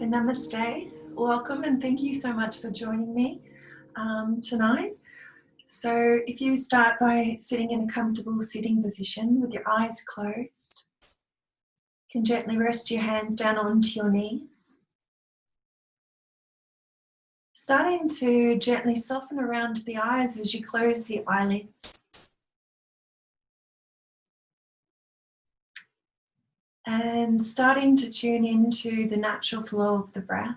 Namaste, welcome, and thank you so much for joining me tonight. So if you start by sitting in a comfortable sitting position with your eyes closed, you can gently rest your hands down onto your knees. Starting to gently soften around the eyes as you close the eyelids. And starting to tune into the natural flow of the breath.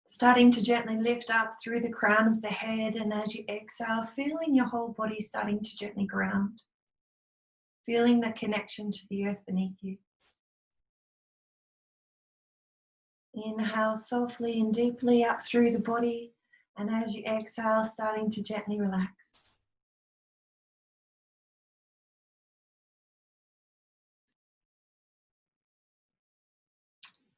Starting to gently lift up through the crown of the head, and as you exhale, feeling your whole body starting to gently ground. Feeling that connection to the earth beneath you. Inhale softly and deeply up through the body, and as you exhale, starting to gently relax.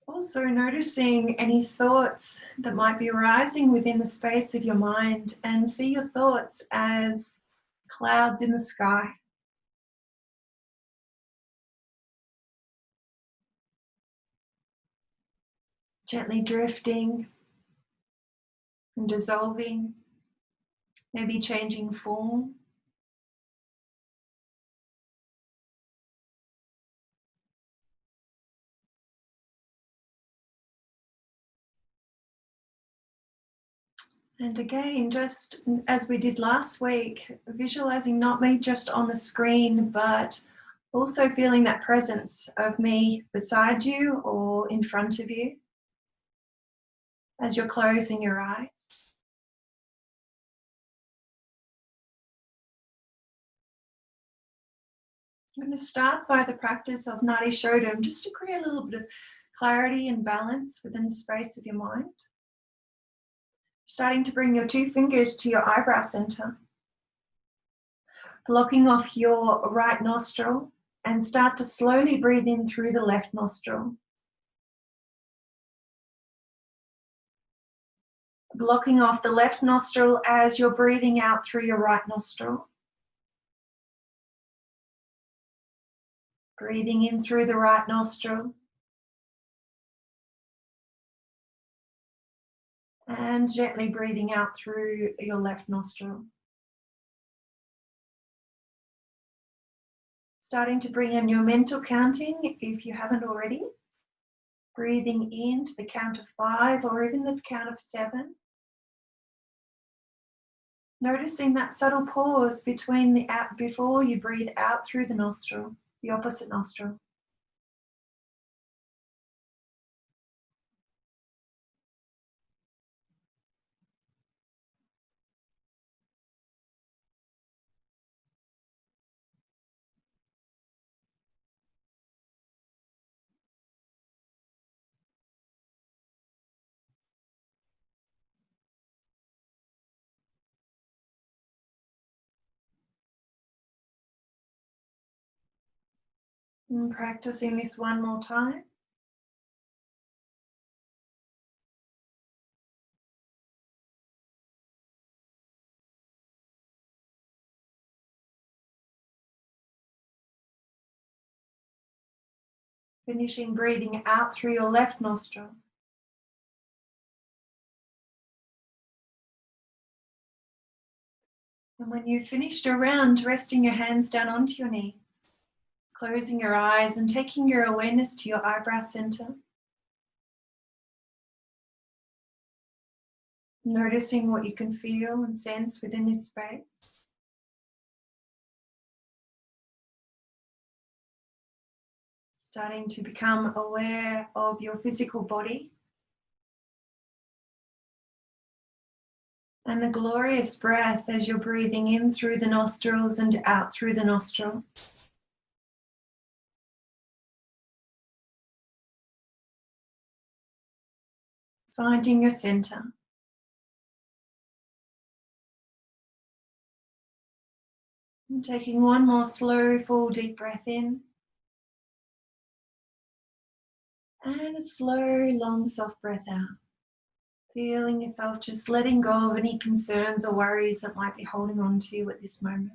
Also noticing any thoughts that might be arising within the space of your mind, and see your thoughts as clouds in the sky. Gently drifting and dissolving, maybe changing form. And again, just as we did last week, visualizing not me just on the screen, but also feeling that presence of me beside you or in front of you as you're closing your eyes. I'm going to start by the practice of Nadi Shodham, just to create a little bit of clarity and balance within the space of your mind. Starting to bring your two fingers to your eyebrow center. Blocking off your right nostril and start to slowly breathe in through the left nostril. Blocking off the left nostril as you're breathing out through your right nostril. Breathing in through the right nostril. And gently breathing out through your left nostril. Starting to bring in your mental counting if you haven't already. Breathing in to the count of 5 or even the count of 7. Noticing that subtle pause between the before you breathe out through the nostril, the opposite nostril. And practicing this one more time. Finishing breathing out through your left nostril. And when you've finished your round, resting your hands down onto your knees, closing your eyes and taking your awareness to your eyebrow center. Noticing what you can feel and sense within this space. Starting to become aware of your physical body. And the glorious breath as you're breathing in through the nostrils and out through the nostrils. Finding your center. And taking one more slow, full, deep breath in. And a slow, long, soft breath out. Feeling yourself just letting go of any concerns or worries that might be holding on to you at this moment.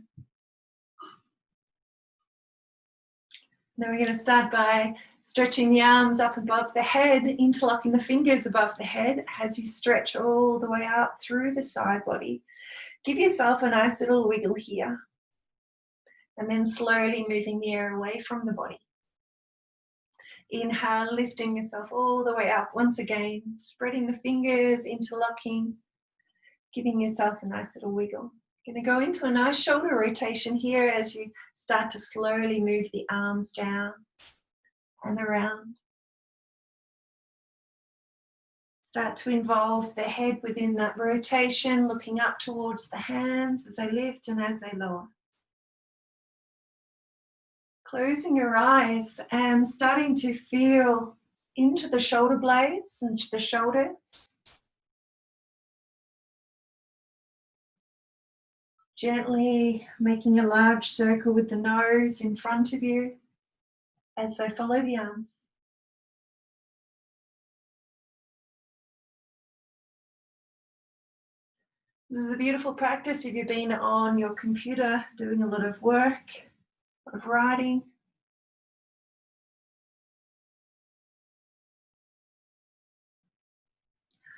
Then we're going to start by stretching the arms up above the head, interlocking the fingers above the head as you stretch all the way out through the side body. Give yourself a nice little wiggle here. And then slowly moving the air away from the body. Inhale, lifting yourself all the way up once again, spreading the fingers, interlocking, giving yourself a nice little wiggle. You're going to go into a nice shoulder rotation here as you start to slowly move the arms down and around. Start to involve the head within that rotation, looking up towards the hands as they lift and as they lower. Closing your eyes and starting to feel into the shoulder blades, into the shoulders. Gently making a large circle with the nose in front of you as they follow the arms. This is a beautiful practice if you've been on your computer doing a lot of work, a lot of writing.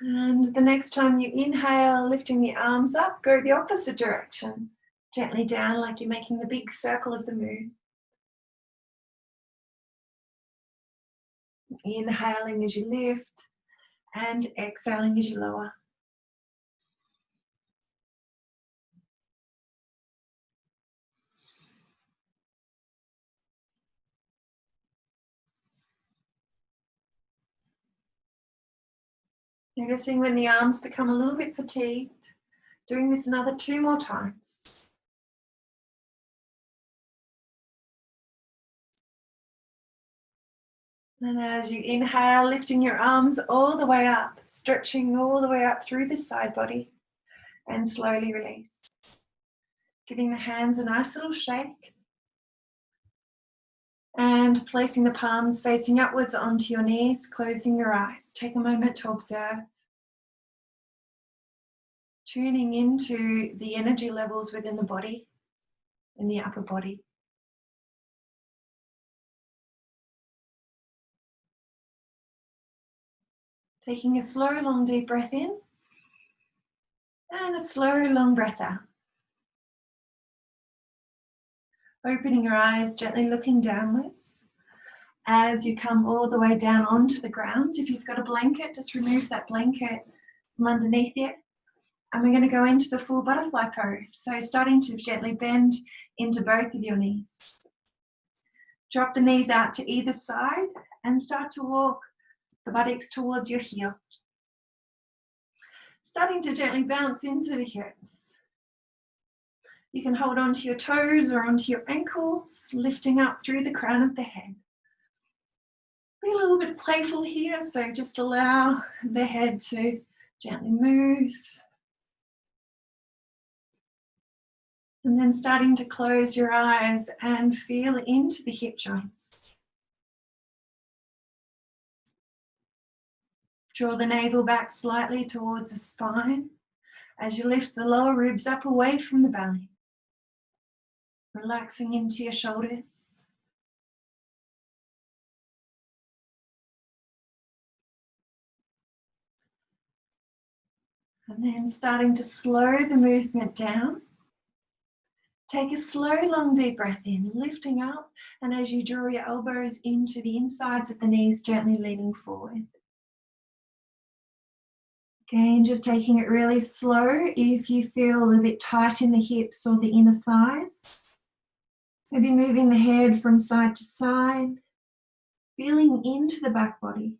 And the next time you inhale, lifting the arms up, go the opposite direction. Gently down like you're making the big circle of the moon. Inhaling as you lift and exhaling as you lower. Noticing when the arms become a little bit fatigued. Doing this another 2 more times. And as you inhale, lifting your arms all the way up, stretching all the way up through the side body, and slowly release. Giving the hands a nice little shake. And placing the palms facing upwards onto your knees, closing your eyes. Take a moment to observe. Tuning into the energy levels within the body, in the upper body. Taking a slow, long, deep breath in. And a slow, long breath out. Opening your eyes, gently looking downwards. As you come all the way down onto the ground, if you've got a blanket, just remove that blanket from underneath you. And we're going to go into the full butterfly pose. So starting to gently bend into both of your knees. Drop the knees out to either side and start to walk the buttocks towards your heels. Starting to gently bounce into the hips. You can hold onto your toes or onto your ankles, lifting up through the crown of the head. Be a little bit playful here, so just allow the head to gently move. And then starting to close your eyes and feel into the hip joints. Draw the navel back slightly towards the spine as you lift the lower ribs up away from the belly. Relaxing into your shoulders. And then starting to slow the movement down. Take a slow, long, deep breath in, lifting up, and as you draw your elbows into the insides of the knees, gently leaning forward. Again, just taking it really slow. If you feel a bit tight in the hips or the inner thighs, maybe moving the head from side to side, feeling into the back body.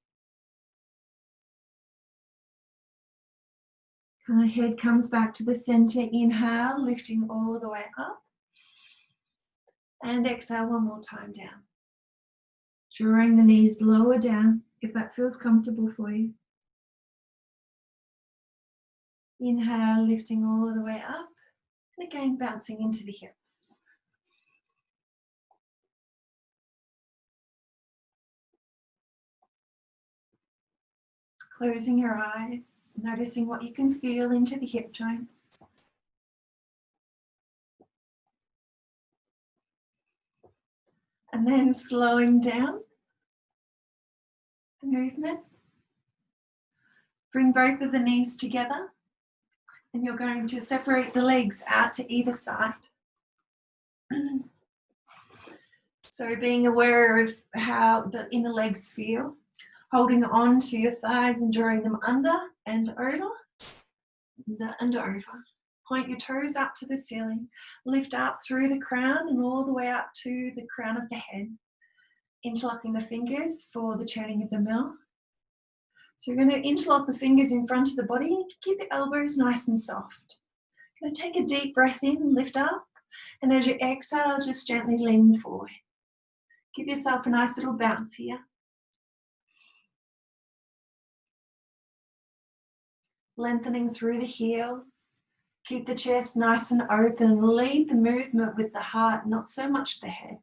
Head comes back to the center. Inhale, lifting all the way up. And exhale one more time down. Drawing the knees lower down if that feels comfortable for you. Inhale, lifting all the way up. And again, bouncing into the hips. Closing your eyes, noticing what you can feel into the hip joints. And then slowing down the movement. Bring both of the knees together. And you're going to separate the legs out to either side. So being aware of how the inner legs feel, holding on to your thighs and drawing them under and over, and over. Point your toes up to the ceiling, lift up through the crown and all the way up to the crown of the head, interlocking the fingers for the churning of the mill. So you're going to interlock the fingers in front of the body, keep the elbows nice and soft. Going to take a deep breath in, lift up, and as you exhale, just gently lean forward. Give yourself a nice little bounce here. Lengthening through the heels. Keep the chest nice and open. Lead the movement with the heart, not so much the head.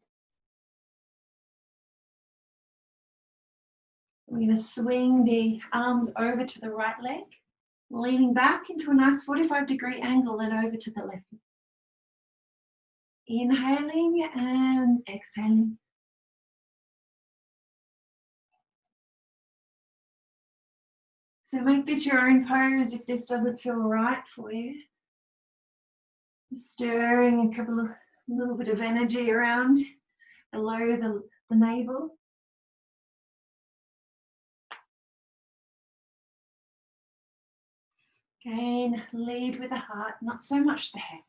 We're going to swing the arms over to the right leg, leaning back into a nice 45-degree angle and over to the left. Inhaling and exhaling. So make this your own pose if this doesn't feel right for you. Stirring a little bit of energy around below the navel. Again, lead with the heart, not so much the head.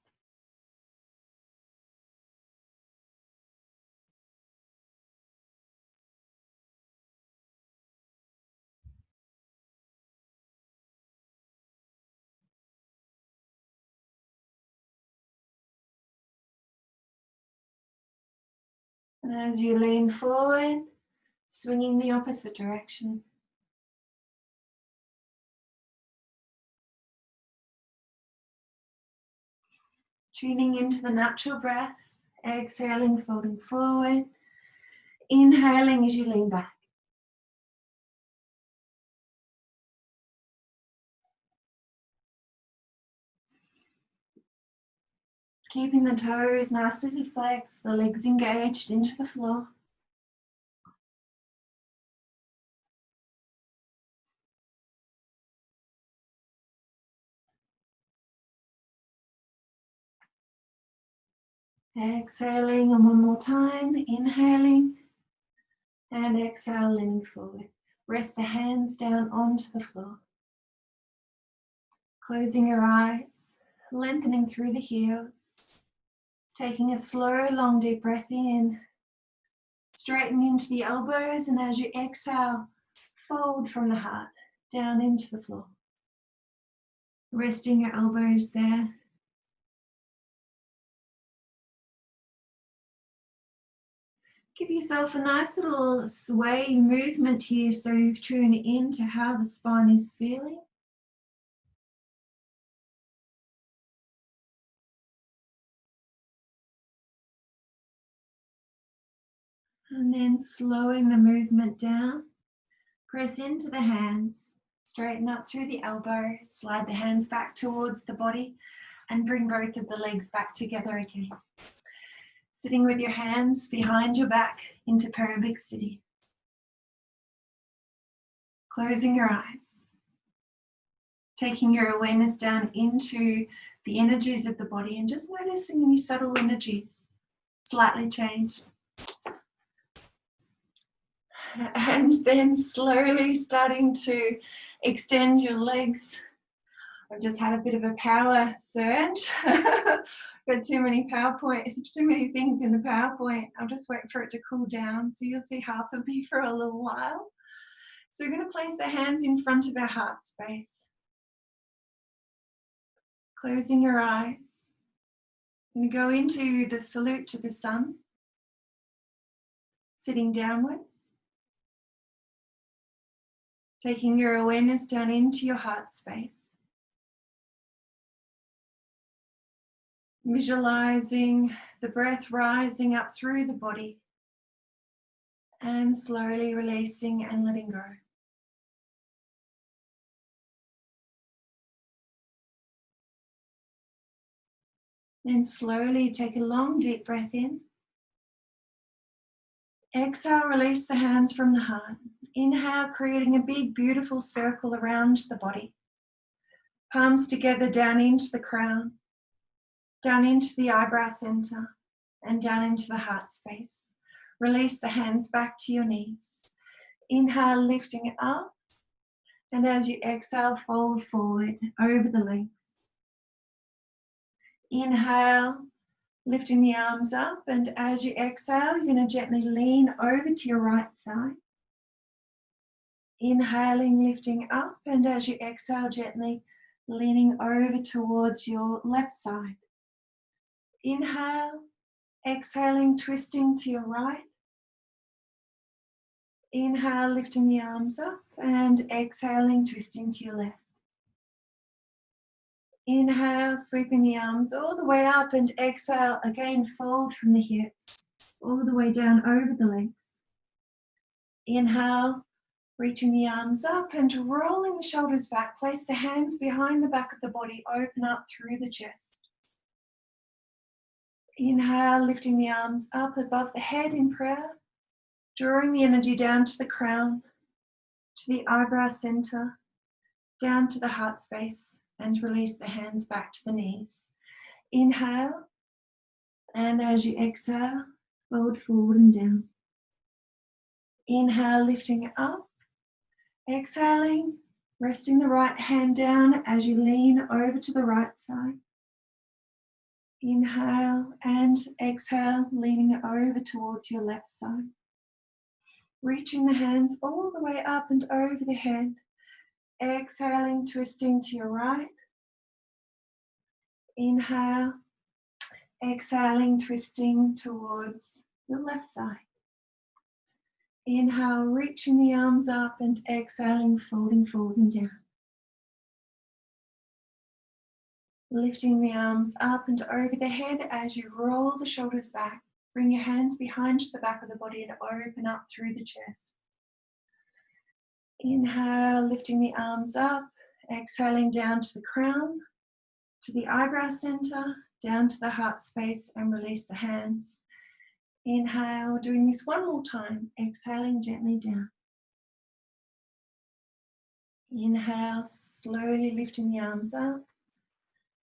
And as you lean forward, swinging the opposite direction. Tuning into the natural breath, exhaling, folding forward, inhaling as you lean back. Keeping the toes nicely flexed, the legs engaged into the floor. Exhaling, and one more time, inhaling and exhale, leaning forward. Rest the hands down onto the floor. Closing your eyes, lengthening through the heels. Taking a slow, long, deep breath in. Straighten into the elbows, and as you exhale, fold from the heart down into the floor. Resting your elbows there. Give yourself a nice little sway movement here so you tune into how the spine is feeling. And then slowing the movement down. Press into the hands. Straighten up through the elbow. Slide the hands back towards the body and bring both of the legs back together again. Sitting with your hands behind your back into Parabik City. Closing your eyes. Taking your awareness down into the energies of the body and just noticing any subtle energies slightly changed. And then slowly starting to extend your legs. I've just had a bit of a power surge. Got too many things in the PowerPoint. I'll just wait for it to cool down. So you'll see half of me for a little while. So we're going to place our hands in front of our heart space. Closing your eyes. I'm going to go into the salute to the sun. Sitting downwards. Taking your awareness down into your heart space. Visualizing the breath rising up through the body and slowly releasing and letting go. Then slowly take a long deep breath in Exhale, release the hands from the heart. Inhale, creating a big, beautiful circle around the body. Palms together down into the crown, down into the eyebrow center, and down into the heart space. Release the hands back to your knees. Inhale, lifting up. And as you exhale, fold forward over the legs. Inhale, lifting the arms up. And as you exhale, you're going to gently lean over to your right side. Inhaling, lifting up. And as you exhale, gently leaning over towards your left side. Inhale, exhaling, twisting to your right. Inhale, lifting the arms up, and exhaling, twisting to your left. Inhale, sweeping the arms all the way up, and exhale, again, fold from the hips, all the way down over the legs. Inhale, reaching the arms up and rolling the shoulders back. Place the hands behind the back of the body, open up through the chest. Inhale, lifting the arms up above the head in prayer, drawing the energy down to the crown, to the eyebrow center, down to the heart space, and release the hands back to the knees. Inhale, and as you exhale, fold forward and down. Inhale, lifting up. Exhaling, resting the right hand down as you lean over to the right side. Inhale and exhale, leaning over towards your left side. Reaching the hands all the way up and over the head. Exhaling, twisting to your right. Inhale, exhaling, twisting towards your left side. Inhale, reaching the arms up, and exhaling, folding forward and down. Lifting the arms up and over the head as you roll the shoulders back. Bring your hands behind the back of the body and open up through the chest. Inhale, lifting the arms up, exhaling down to the crown, to the eyebrow center, down to the heart space, and release the hands. Inhale, doing this one more time, exhaling gently down. Inhale, slowly lifting the arms up,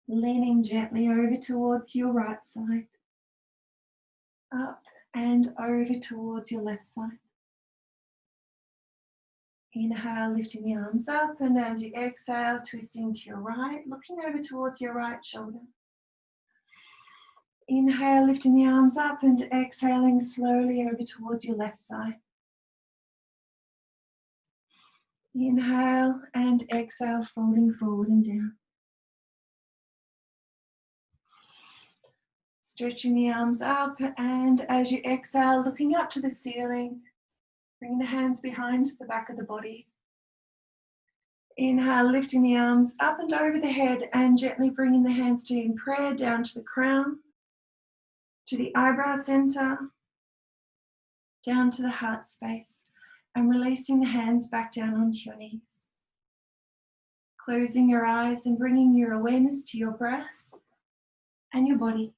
leaning gently over towards your right side, up and over towards your left side. Inhale, lifting the arms up, and as you exhale, twisting to your right, looking over towards your right shoulder. Inhale, lifting the arms up and exhaling slowly over towards your left side. Inhale and exhale, folding forward and down. Stretching the arms up, and as you exhale, looking up to the ceiling, bring the hands behind the back of the body. Inhale, lifting the arms up and over the head, and gently bringing the hands to in prayer down to the crown, to the eyebrow center, down to the heart space, and releasing the hands back down onto your knees. Closing your eyes and bringing your awareness to your breath and your body.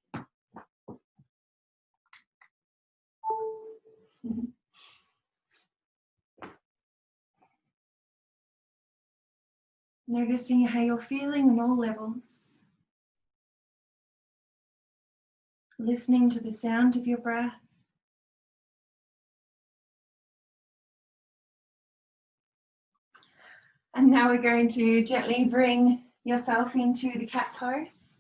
Noticing how you're feeling on all levels. Listening to the sound of your breath. And now we're going to gently bring yourself into the cat pose.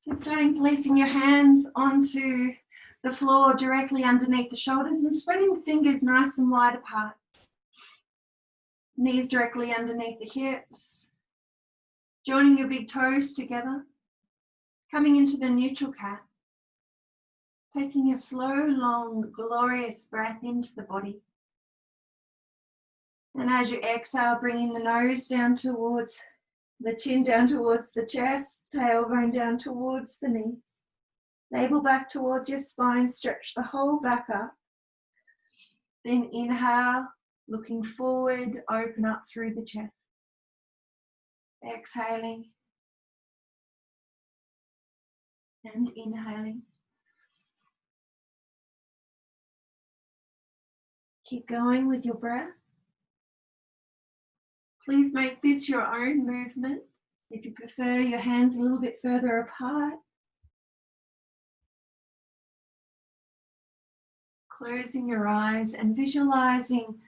So starting placing your hands onto the floor directly underneath the shoulders and spreading the fingers nice and wide apart. Knees directly underneath the hips. Joining your big toes together. Coming into the neutral cat. Taking a slow, long, glorious breath into the body. And as you exhale, bringing the nose down towards the chin, down towards the chest, tailbone down towards the knees. Navel back towards your spine, stretch the whole back up. Then inhale, looking forward, open up through the chest. Exhaling. And inhaling. Keep going with your breath. Please make this your own movement. If you prefer, your hands a little bit further apart. Closing your eyes and visualizing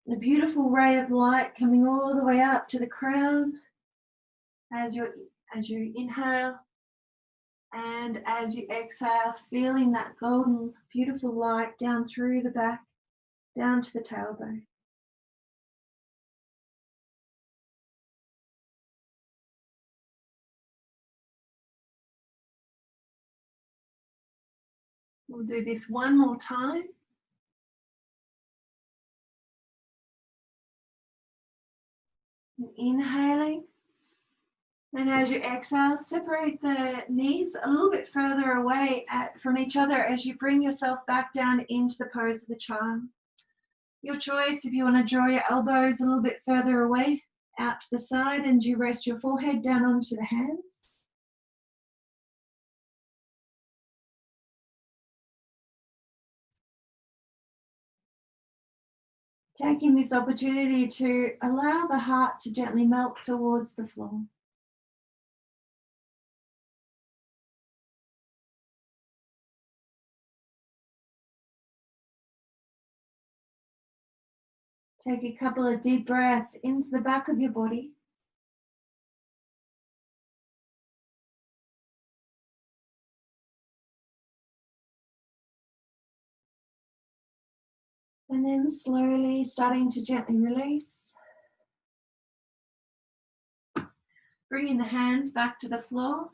the beautiful ray of light coming all the way up to the crown as you inhale, and as you exhale, feeling that golden, beautiful light down through the back, down to the tailbone. We'll do this one more time. Inhaling. And as you exhale, separate the knees a little bit further away from each other as you bring yourself back down into the pose of the child. Your choice, if you want to draw your elbows a little bit further away, out to the side, and you rest your forehead down onto the hands. Taking this opportunity to allow the heart to gently melt towards the floor. Take a couple of deep breaths into the back of your body. And then slowly starting to gently release. Bringing the hands back to the floor.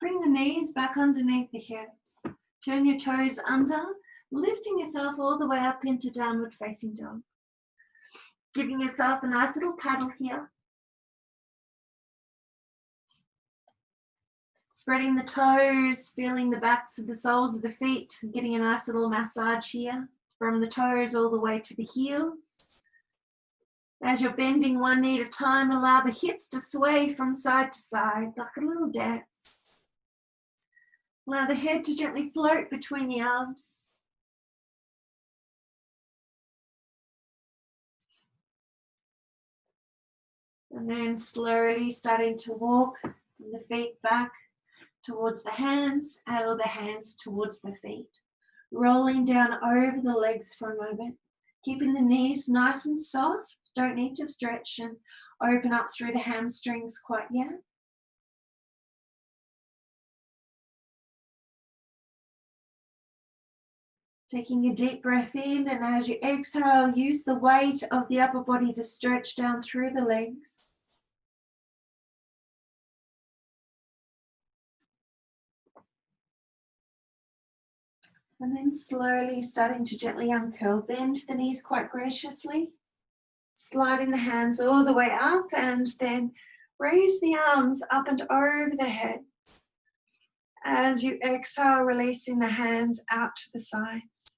Bring the knees back underneath the hips. Turn your toes under, lifting yourself all the way up into downward facing dog. Giving yourself a nice little paddle here. Spreading the toes, feeling the backs of the soles of the feet, getting a nice little massage here from the toes all the way to the heels. As you're bending one knee at a time, allow the hips to sway from side to side like a little dance. Allow the head to gently float between the arms. And then slowly starting to walk the feet back towards the hands, or the hands towards the feet. Rolling down over the legs for a moment. Keeping the knees nice and soft. Don't need to stretch and open up through the hamstrings quite yet. Taking a deep breath in, and as you exhale, use the weight of the upper body to stretch down through the legs. And then slowly starting to gently uncurl. Bend the knees quite graciously. Sliding the hands all the way up, and then raise the arms up and over the head. As you exhale, releasing the hands out to the sides.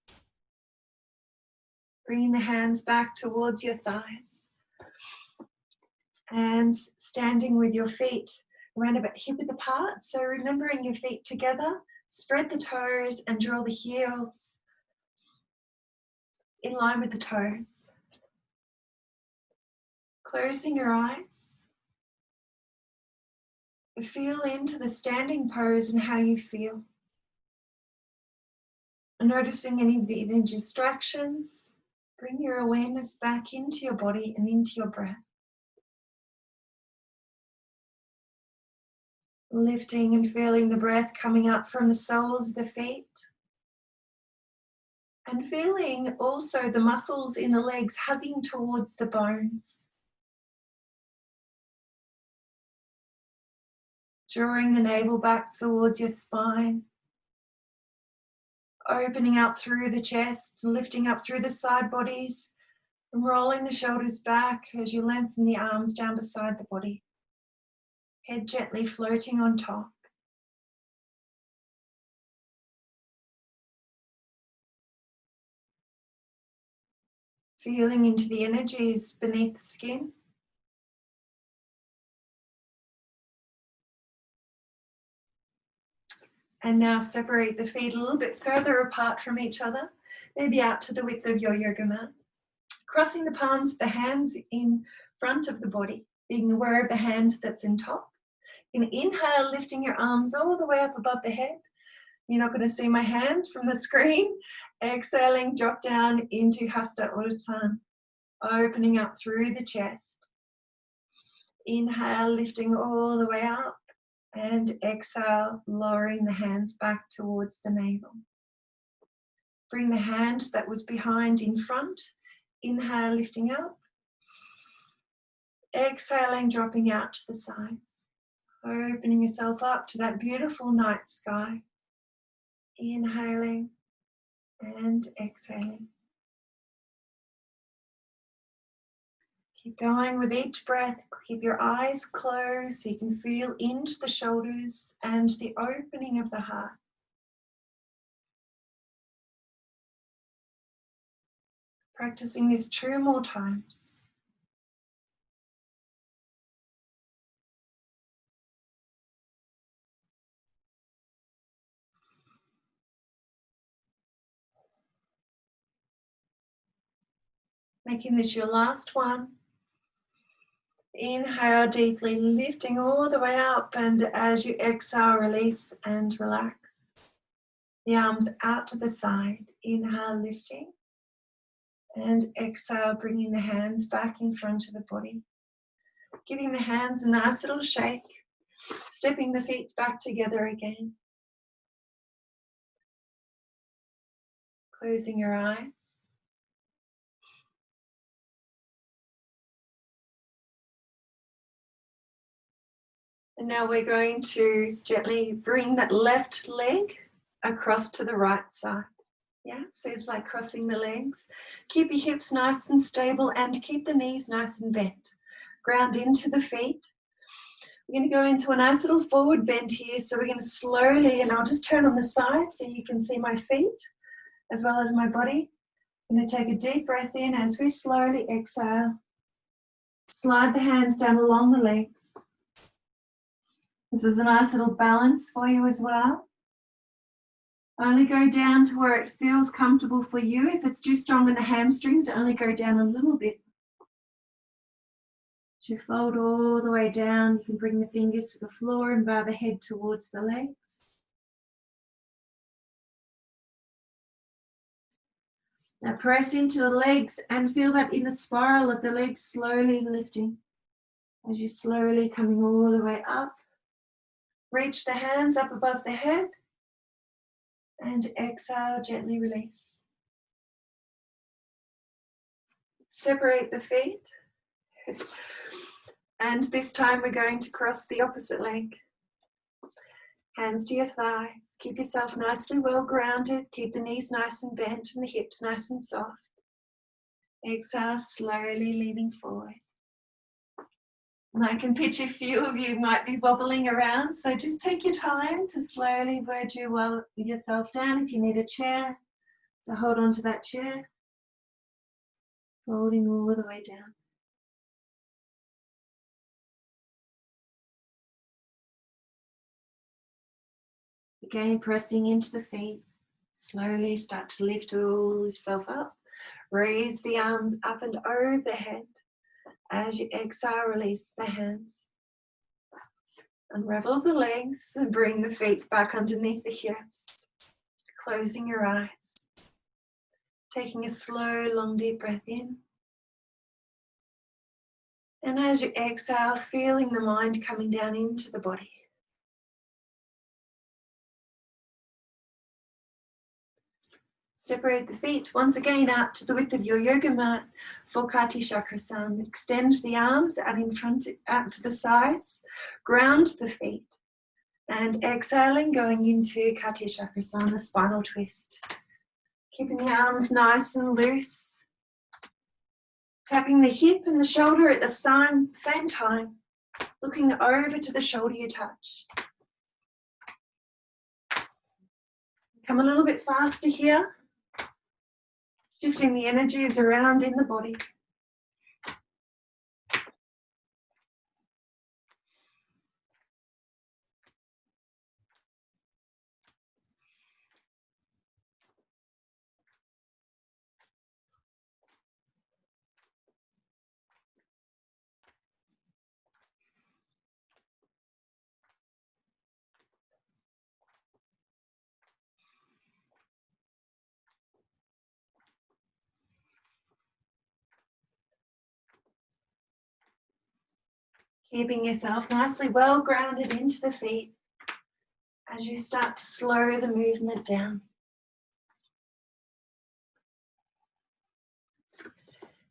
Bringing the hands back towards your thighs. And standing with your feet around about hip width apart. So remembering your feet together, spread the toes and draw the heels in line with the toes. Closing your eyes. Feel into the standing pose and how you feel. Noticing any distractions. Bring your awareness back into your body and into your breath. Lifting and feeling the breath coming up from the soles of the feet. And feeling also the muscles in the legs hugging towards the bones. Drawing the navel back towards your spine. Opening up through the chest, lifting up through the side bodies, and rolling the shoulders back as you lengthen the arms down beside the body. Head gently floating on top. Feeling into the energies beneath the skin. And now separate the feet a little bit further apart from each other, maybe out to the width of your yoga mat. Crossing the palms of the hands in front of the body, being aware of the hand that's in top. You can inhale, lifting your arms all the way up above the head. You're not going to see my hands from the screen. Exhaling, drop down into Hasta Uttan, opening up through the chest. Inhale, lifting all the way up, and exhale, lowering the hands back towards the navel. Bring the hand that was behind in front. Inhale, lifting up. Exhaling, dropping out to the sides. Opening yourself up to that beautiful night sky. Inhaling and exhaling. Keep going with each breath. Keep your eyes closed so you can feel into the shoulders and the opening of the heart. Practicing this 2 more times. Making this your last one. Inhale deeply, lifting all the way up, and as you exhale, release and relax. The arms out to the side. Inhale, lifting. And exhale, bringing the hands back in front of the body. Giving the hands a nice little shake. Stepping the feet back together again. Closing your eyes. And now we're going to gently bring that left leg across to the right side. Yeah, so it's like crossing the legs. Keep your hips nice and stable and keep the knees nice and bent. Ground into the feet. We're going to go into a nice little forward bend here. So we're going to slowly, and I'll just turn on the side so you can see my feet as well as my body. I'm going to take a deep breath in as we slowly exhale. Slide the hands down along the legs. This is a nice little balance for you as well. Only go down to where it feels comfortable for you. If it's too strong in the hamstrings, only go down a little bit. As you fold all the way down, you can bring the fingers to the floor and bow the head towards the legs. Now press into the legs and feel that inner spiral of the legs slowly lifting. As you're slowly coming all the way up. Reach the hands up above the head and exhale, gently release. Separate the feet and this time we're going to cross the opposite leg. Hands to your thighs. Keep yourself nicely well grounded. Keep the knees nice and bent and the hips nice and soft. Exhale, slowly leaning forward. And I can picture a few of you might be wobbling around, so just take your time to slowly bird yourself down. If you need a chair, to hold on to that chair. Folding all the way down. Again, pressing into the feet. Slowly start to lift all yourself up. Raise the arms up and over the head. As you exhale, release the hands. Unravel the legs and bring the feet back underneath the hips. Closing your eyes. Taking a slow, long, deep breath in. And as you exhale, feeling the mind coming down into the body. Separate the feet once again out to the width of your yoga mat for Chakrasana. Extend the arms out in front, out to the sides. Ground the feet. And exhaling, going into Chakrasana, spinal twist. Keeping the arms nice and loose. Tapping the hip and the shoulder at the same time. Looking over to the shoulder you touch. Come a little bit faster here. Shifting the energies around in the body. Keeping yourself nicely well grounded into the feet as you start to slow the movement down.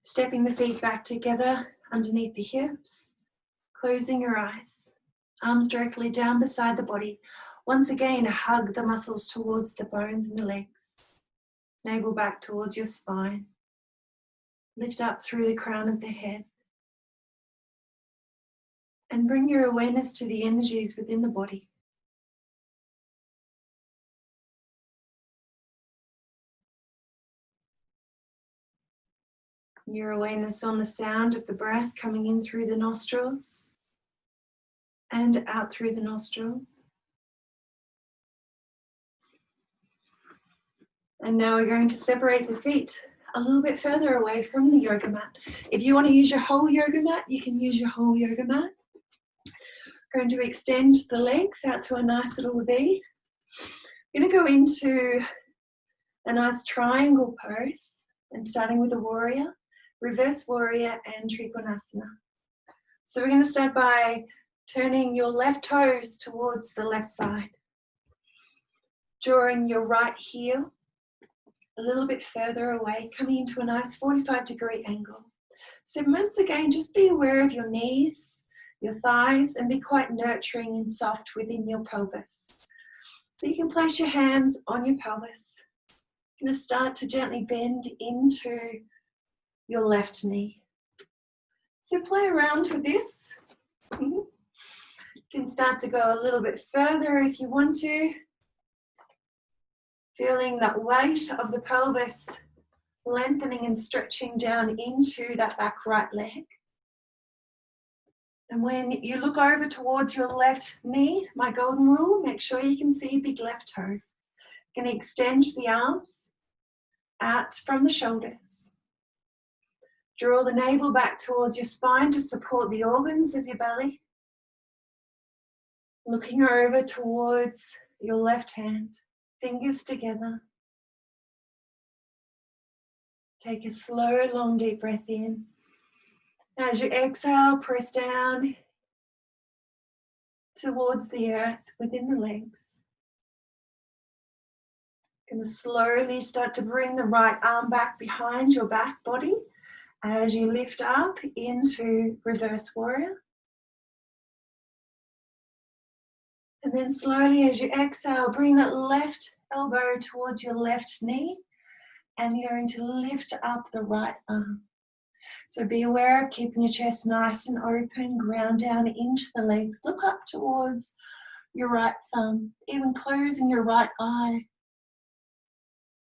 Stepping the feet back together underneath the hips, closing your eyes, arms directly down beside the body. Once again, hug the muscles towards the bones in the legs. Navel back towards your spine. Lift up through the crown of the head. And bring your awareness to the energies within the body. Your awareness on the sound of the breath coming in through the nostrils and out through the nostrils. And now we're going to separate the feet a little bit further away from the yoga mat. If you want to use your whole yoga mat, you can use your whole yoga mat. Going to extend the legs out to a nice little V. I'm going to go into a nice triangle pose, and starting with a warrior, reverse warrior, and Trikonasana. So we're going to start by turning your left toes towards the left side, drawing your right heel a little bit further away, coming into a nice 45-degree angle. So once again, just be aware of your knees, your thighs, and be quite nurturing and soft within your pelvis. So you can place your hands on your pelvis. You're going to start to gently bend into your left knee. So play around with this. You can start to go a little bit further if you want to. Feeling that weight of the pelvis lengthening and stretching down into that back right leg. And when you look over towards your left knee, my golden rule, make sure you can see big left toe. You're going to extend the arms out from the shoulders. Draw the navel back towards your spine to support the organs of your belly. Looking over towards your left hand, fingers together. Take a slow, long, deep breath in. As you exhale, press down towards the earth within the legs. Going to slowly start to bring the right arm back behind your back body as you lift up into reverse warrior. And then slowly as you exhale, bring that left elbow towards your left knee, and you're going to lift up the right arm. So be aware of keeping your chest nice and open, ground down into the legs. Look up towards your right thumb, even closing your right eye.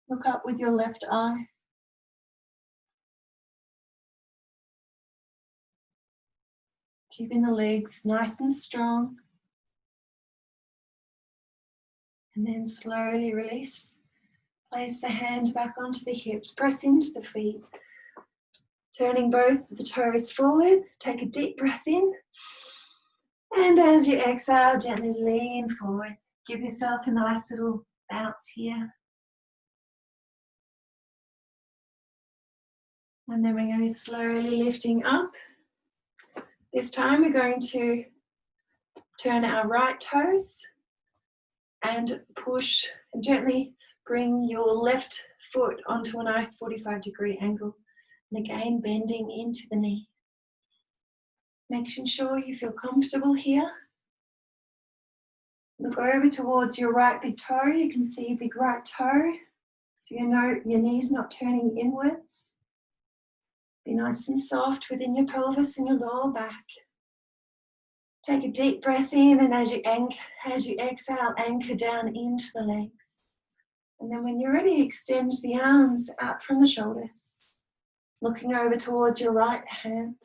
Look up with your left eye. Keeping the legs nice and strong. And then slowly release. Place the hand back onto the hips. Press into the feet. Turning both the toes forward. Take a deep breath in. And as you exhale, gently lean forward. Give yourself a nice little bounce here. And then we're going to be slowly lifting up. This time we're going to turn our right toes and push and gently bring your left foot onto a nice 45-degree angle. And again, bending into the knee. Making sure you feel comfortable here. Look over towards your right big toe. You can see your big right toe. So you know your knee's not turning inwards. Be nice and soft within your pelvis and your lower back. Take a deep breath in, and as you exhale, anchor down into the legs. And then when you're ready, extend the arms out from the shoulders. Looking over towards your right hand.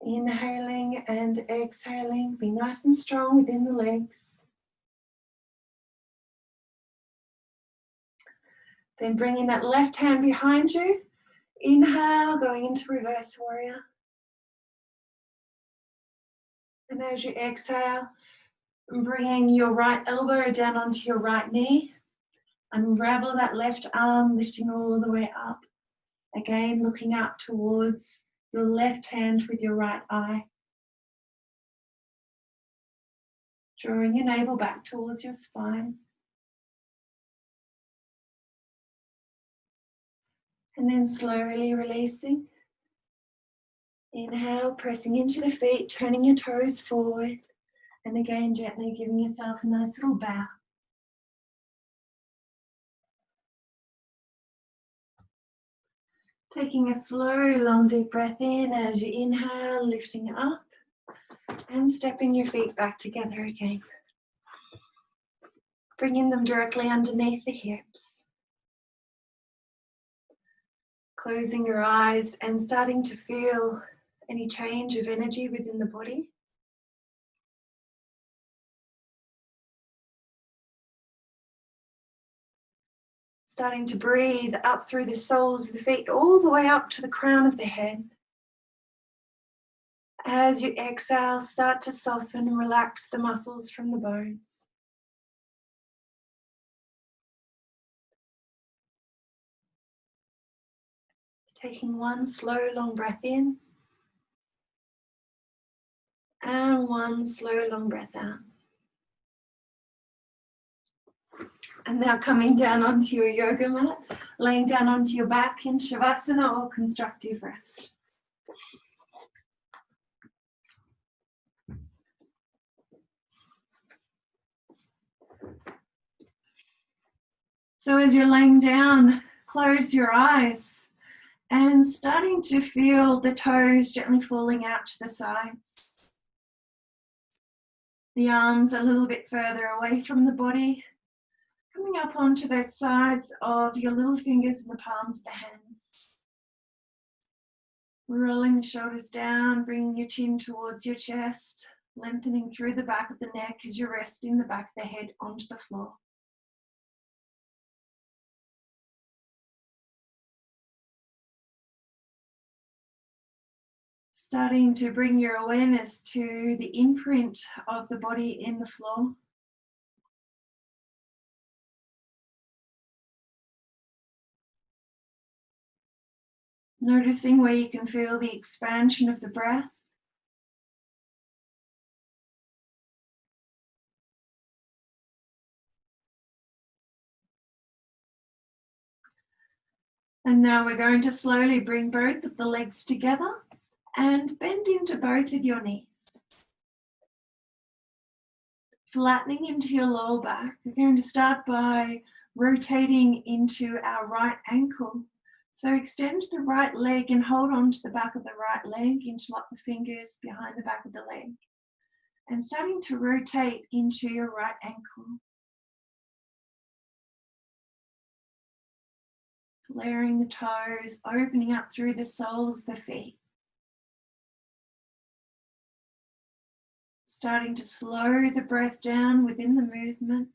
Inhaling and exhaling. Be nice and strong within the legs. Then bringing that left hand behind you. Inhale, going into reverse warrior. And as you exhale, bringing your right elbow down onto your right knee. Unravel that left arm, lifting all the way up. Again, looking out towards your left hand with your right eye. Drawing your navel back towards your spine. And then slowly releasing. Inhale, pressing into the feet, turning your toes forward. And again, gently giving yourself a nice little bow. Taking a slow, long, deep breath in as you inhale, lifting up and stepping your feet back together again. Bringing them directly underneath the hips. Closing your eyes and starting to feel any change of energy within the body. Starting to breathe up through the soles of the feet, all the way up to the crown of the head. As you exhale, start to soften and relax the muscles from the bones. Taking one slow, long breath in. And one slow, long breath out. And now coming down onto your yoga mat, laying down onto your back in Shavasana or constructive rest. So as you're laying down, close your eyes and starting to feel the toes gently falling out to the sides. The arms a little bit further away from the body, coming up onto the sides of your little fingers and the palms of the hands. Rolling the shoulders down, bringing your chin towards your chest, lengthening through the back of the neck as you're resting the back of the head onto the floor. Starting to bring your awareness to the imprint of the body in the floor. Noticing where you can feel the expansion of the breath. And now we're going to slowly bring both of the legs together and bend into both of your knees. Flattening into your lower back, we're going to start by rotating into our right ankle. So extend the right leg and hold on to the back of the right leg, interlock the fingers behind the back of the leg. And starting to rotate into your right ankle. Flaring the toes, opening up through the soles of the feet. Starting to slow the breath down within the movement.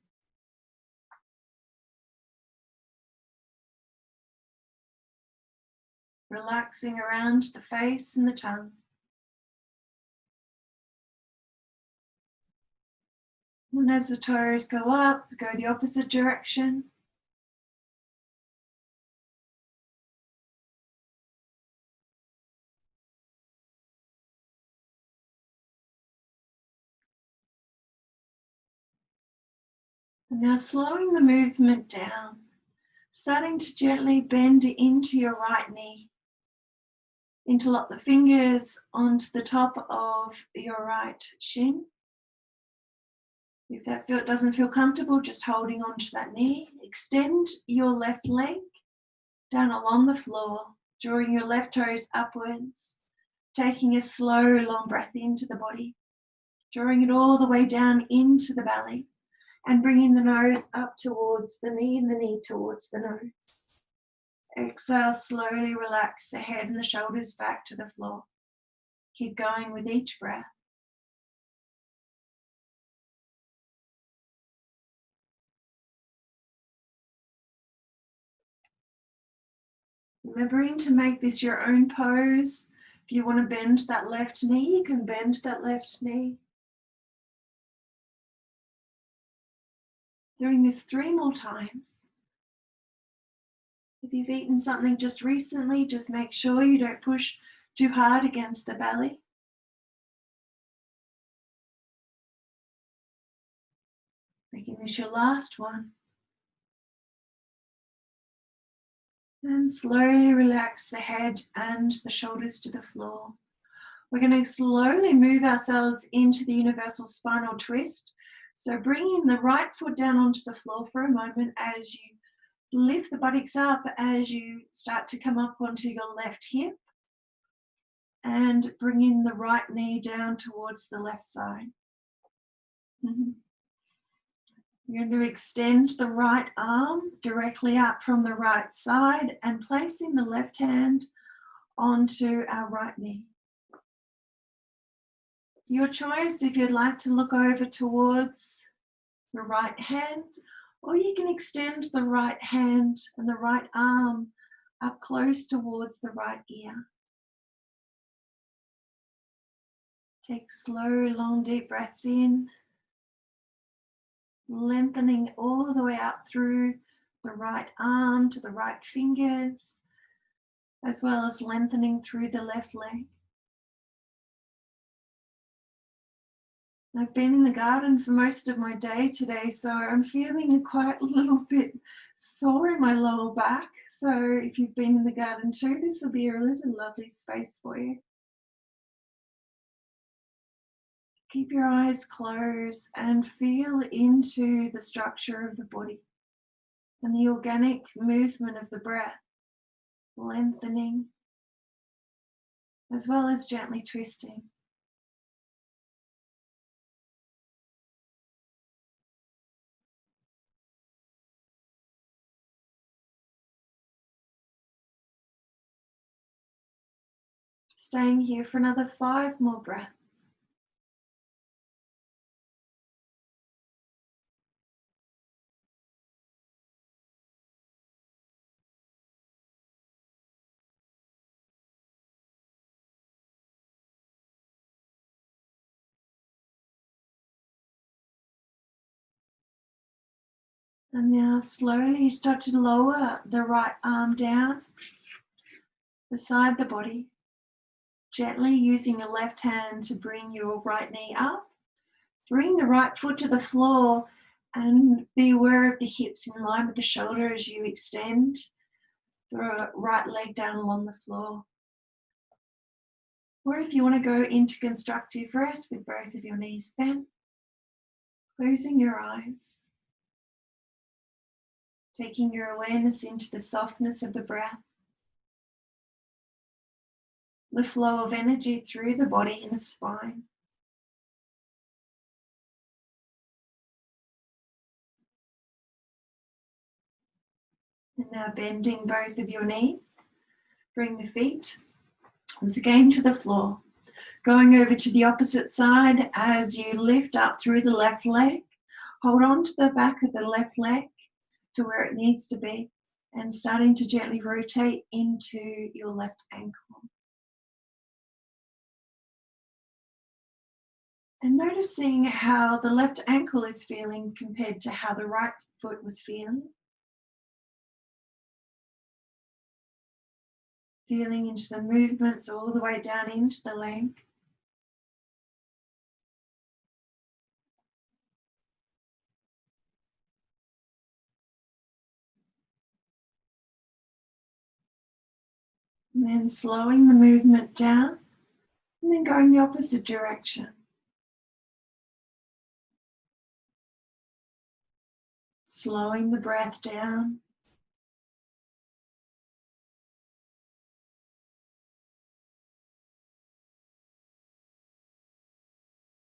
Relaxing around the face and the tongue. And as the toes go up, go the opposite direction. And now slowing the movement down, starting to gently bend into your right knee. Interlock the fingers onto the top of your right shin. If that doesn't feel comfortable, just holding onto that knee. Extend your left leg down along the floor, drawing your left toes upwards, taking a slow, long breath into the body, drawing it all the way down into the belly, and bringing the nose up towards the knee and the knee towards the nose. Exhale, slowly relax the head and the shoulders back to the floor. Keep going with each breath. Remembering to make this your own pose. If you want to bend that left knee, you can bend that left knee. Doing this 3 more times. If you've eaten something just recently, just make sure you don't push too hard against the belly. Making this your last one. And slowly relax the head and the shoulders to the floor. We're going to slowly move ourselves into the universal spinal twist. So bringing the right foot down onto the floor for a moment as you lift the buttocks up, as you start to come up onto your left hip, and bringing the right knee down towards the left side. You're going to extend the right arm directly up from the right side and placing the left hand onto our right knee. Your choice if you'd like to look over towards the right hand, or you can extend the right hand and the right arm up close towards the right ear. Take slow, long, deep breaths in, lengthening all the way out through the right arm to the right fingers, as well as lengthening through the left leg. I've been in the garden for most of my day today, so I'm feeling quite a little bit sore in my lower back. So if you've been in the garden too, this will be a little lovely space for you. Keep your eyes closed and feel into the structure of the body and the organic movement of the breath, lengthening as well as gently twisting. Staying here for another 5 more breaths. And now slowly start to lower the right arm down beside the body, gently using your left hand to bring your right knee up. Bring the right foot to the floor and be aware of the hips in line with the shoulder as you extend the right leg down along the floor. Or if you want to go into constructive rest with both of your knees bent, closing your eyes, taking your awareness into the softness of the breath, the flow of energy through the body and the spine. And now bending both of your knees, bring the feet once again to the floor. Going over to the opposite side as you lift up through the left leg. Hold on to the back of the left leg to where it needs to be and starting to gently rotate into your left ankle. And noticing how the left ankle is feeling compared to how the right foot was feeling. Feeling into the movements all the way down into the leg. And then slowing the movement down and then going the opposite direction. Slowing the breath down.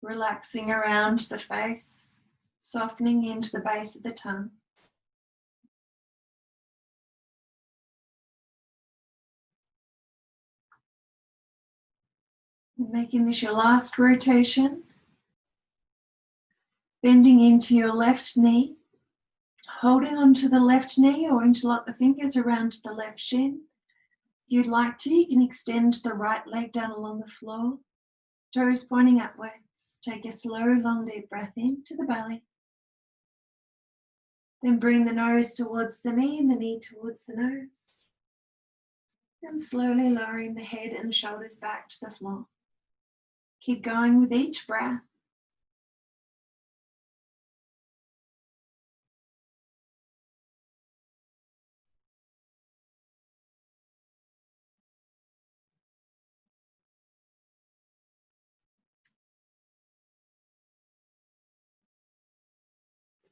Relaxing around the face, softening into the base of the tongue. And making this your last rotation. Bending into your left knee. Holding onto the left knee or interlock the fingers around the left shin. If you'd like to, you can extend the right leg down along the floor. Toes pointing upwards. Take a slow, long, deep breath into the belly. Then bring the nose towards the knee and the knee towards the nose. And slowly lowering the head and the shoulders back to the floor. Keep going with each breath.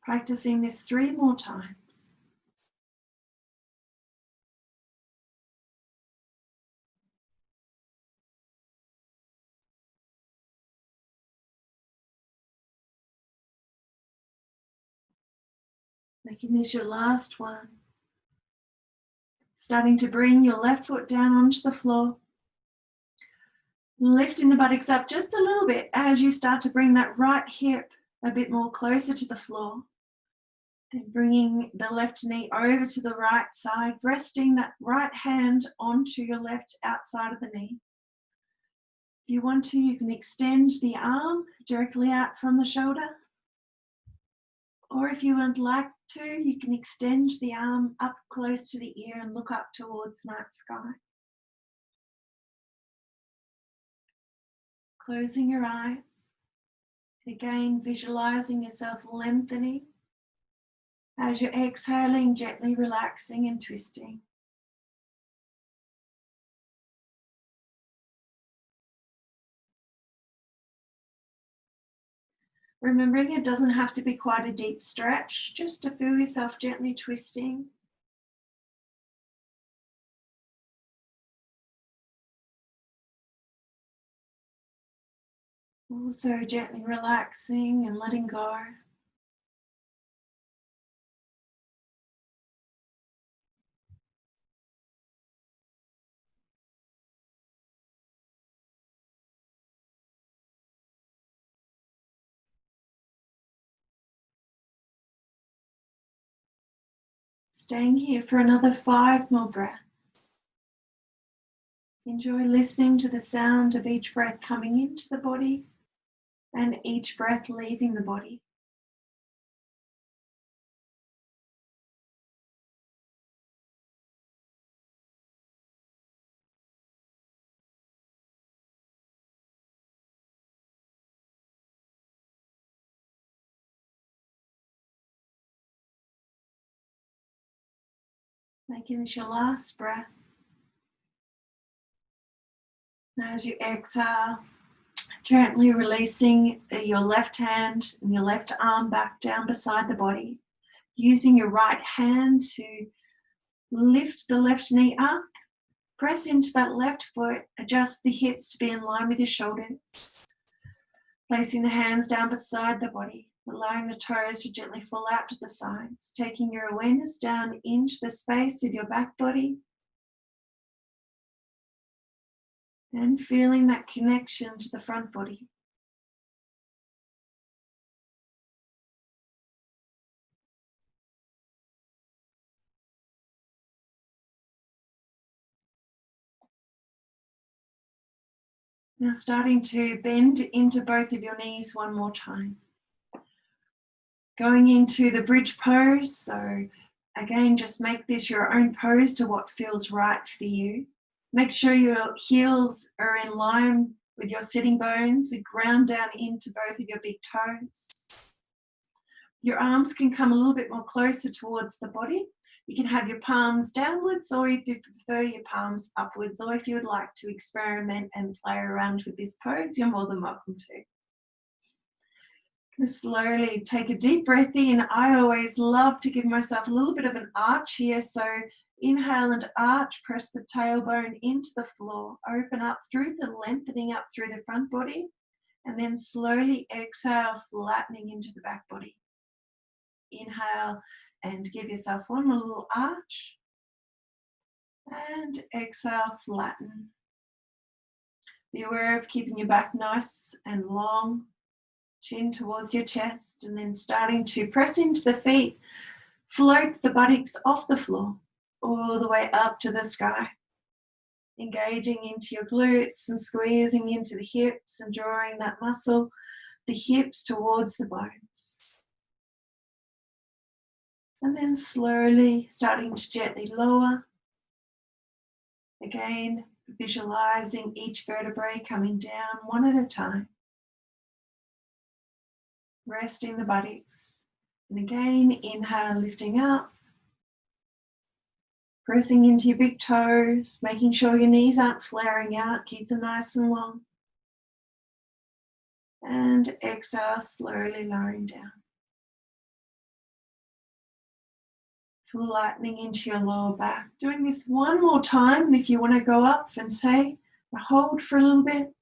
Practicing this 3 more times. Making this your last one. Starting to bring your left foot down onto the floor. Lifting the buttocks up just a little bit as you start to bring that right hip a bit more closer to the floor. And bringing the left knee over to the right side, resting that right hand onto your left outside of the knee. If you want to, you can extend the arm directly out from the shoulder. Or if you would like to, you can extend the arm up close to the ear and look up towards night sky. Closing your eyes. Again, visualizing yourself lengthening. As you're exhaling, gently relaxing and twisting. Remembering it doesn't have to be quite a deep stretch, just to feel yourself gently twisting. Also gently relaxing and letting go. Staying here for another 5 more breaths. Enjoy listening to the sound of each breath coming into the body and each breath leaving the body. Making this your last breath. As you exhale, gently releasing your left hand and your left arm back down beside the body. Using your right hand to lift the left knee up, press into that left foot, adjust the hips to be in line with your shoulders. Placing the hands down beside the body, allowing the toes to gently fall out to the sides, taking your awareness down into the space of your back body. And feeling that connection to the front body. Now starting to bend into both of your knees one more time. Going into the bridge pose. So again, just make this your own pose to what feels right for you. Make sure your heels are in line with your sitting bones and ground down into both of your big toes. Your arms can come a little bit more closer towards the body. You can have your palms downwards, or if you prefer, your palms upwards, or if you would like to experiment and play around with this pose, you're more than welcome to. Just slowly take a deep breath in. I always love to give myself a little bit of an arch here, so inhale and arch, press the tailbone into the floor, open up through the lengthening up through the front body, and then slowly exhale, flattening into the back body. Inhale and give yourself one more little arch, and exhale, flatten. Be aware of keeping your back nice and long, chin towards your chest, and then starting to press into the feet, float the buttocks off the floor all the way up to the sky, engaging into your glutes and squeezing into the hips and drawing that muscle, the hips towards the bones. And then slowly starting to gently lower Again, visualizing each vertebrae coming down one at a time. Resting the buttocks. And again, inhale, lifting up. Pressing into your big toes, making sure your knees aren't flaring out. Keep them nice and long. And exhale, slowly lowering down. Flattening into your lower back. Doing this one more time, and if you want to go up and stay, hold for a little bit.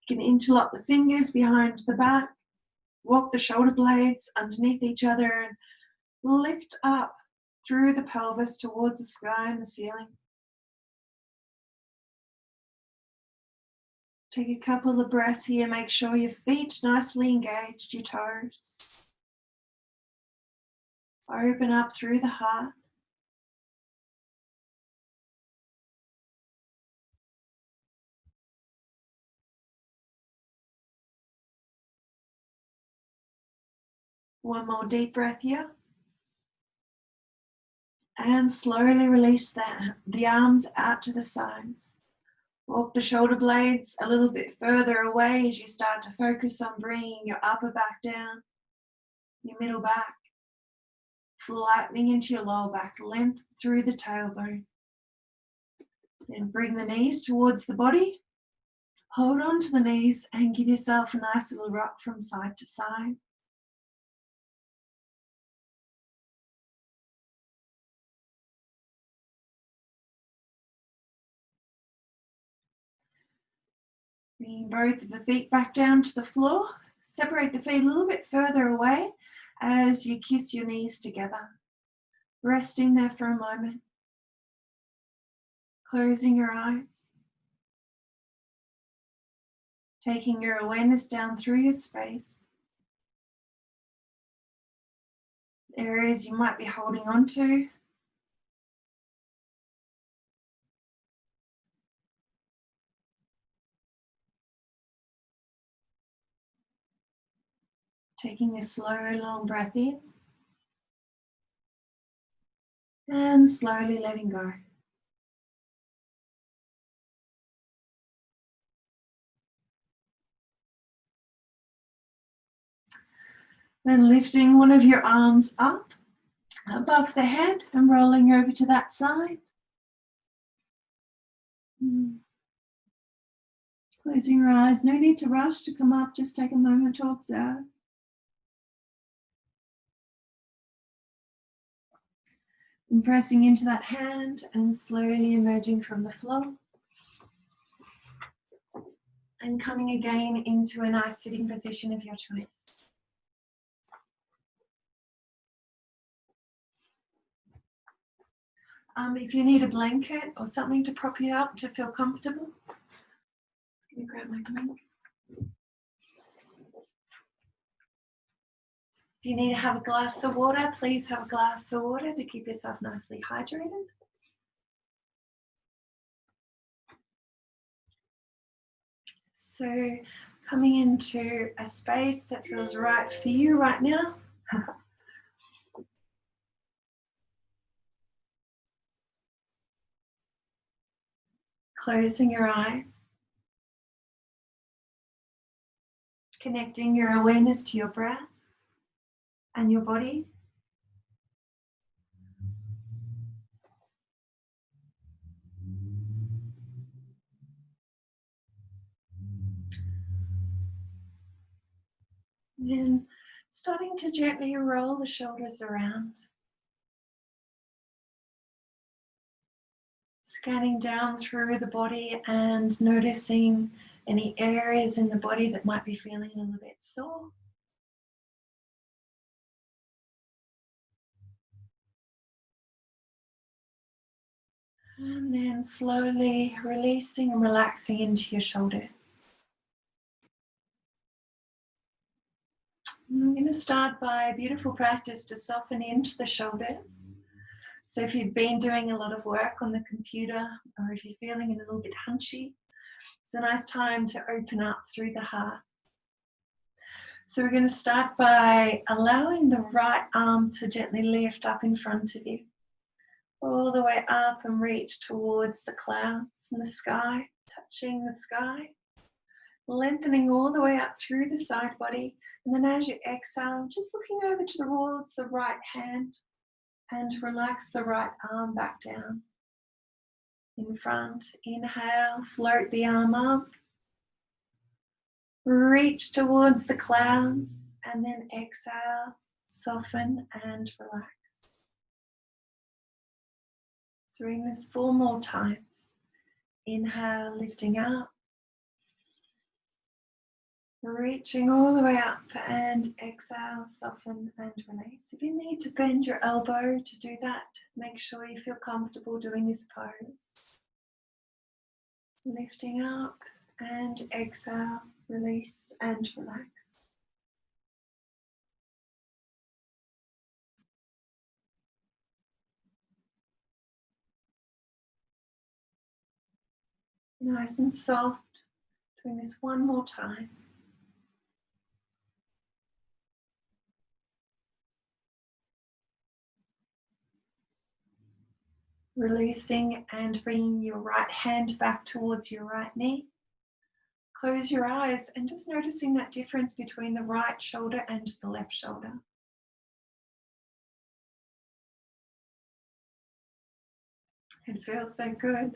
You can interlock the fingers behind the back. Walk the shoulder blades underneath each other and lift up through the pelvis towards the sky and the ceiling. Take a couple of breaths here. Make sure your feet nicely engaged, your toes. Open up through the heart. One more deep breath here. And slowly release the arms out to the sides. Walk the shoulder blades a little bit further away as you start to focus on bringing your upper back down, your middle back, flattening into your lower back, length through the tailbone. Then bring the knees towards the body. Hold on to the knees and give yourself a nice little rock from side to side. Bringing both of the feet back down to the floor. Separate the feet a little bit further away as you kiss your knees together. Resting there for a moment. Closing your eyes. Taking your awareness down through your space. Areas you might be holding on to. Taking a slow, long breath in. And slowly letting go. Then lifting one of your arms up above the head and rolling over to that side. Closing your eyes. No need to rush to come up. Just take a moment to observe. And pressing into that hand and slowly emerging from the floor. And coming again into a nice sitting position of your choice. If you need a blanket or something to prop you up to feel comfortable, let me grab my drink. If you need to have a glass of water, please have a glass of water to keep yourself nicely hydrated. So coming into a space that feels right for you right now. Closing your eyes. Connecting your awareness to your breath and your body. And starting to gently roll the shoulders around. Scanning down through the body and noticing any areas in the body that might be feeling a little bit sore. And then slowly releasing and relaxing into your shoulders. I'm going to start by a beautiful practice to soften into the shoulders. So if you've been doing a lot of work on the computer or if you're feeling a little bit hunchy, it's a nice time to open up through the heart. So we're going to start by allowing the right arm to gently lift up in front of you. all the way up and reach towards the clouds and the sky, touching the sky. Lengthening all the way up through the side body. And then as you exhale, just looking over towards the right hand and relax the right arm back down. In front, inhale, float the arm up. Reach towards the clouds and then exhale, soften and relax. Doing this 4 more times. Inhale, lifting up. Reaching all the way up and exhale, soften and release. If you need to bend your elbow to do that, make sure you feel comfortable doing this pose. Lifting up and exhale, release and relax. Nice and soft. Doing this 1 more time. Releasing and bringing your right hand back towards your right knee. Close your eyes and just noticing that difference between the right shoulder and the left shoulder. It feels so good.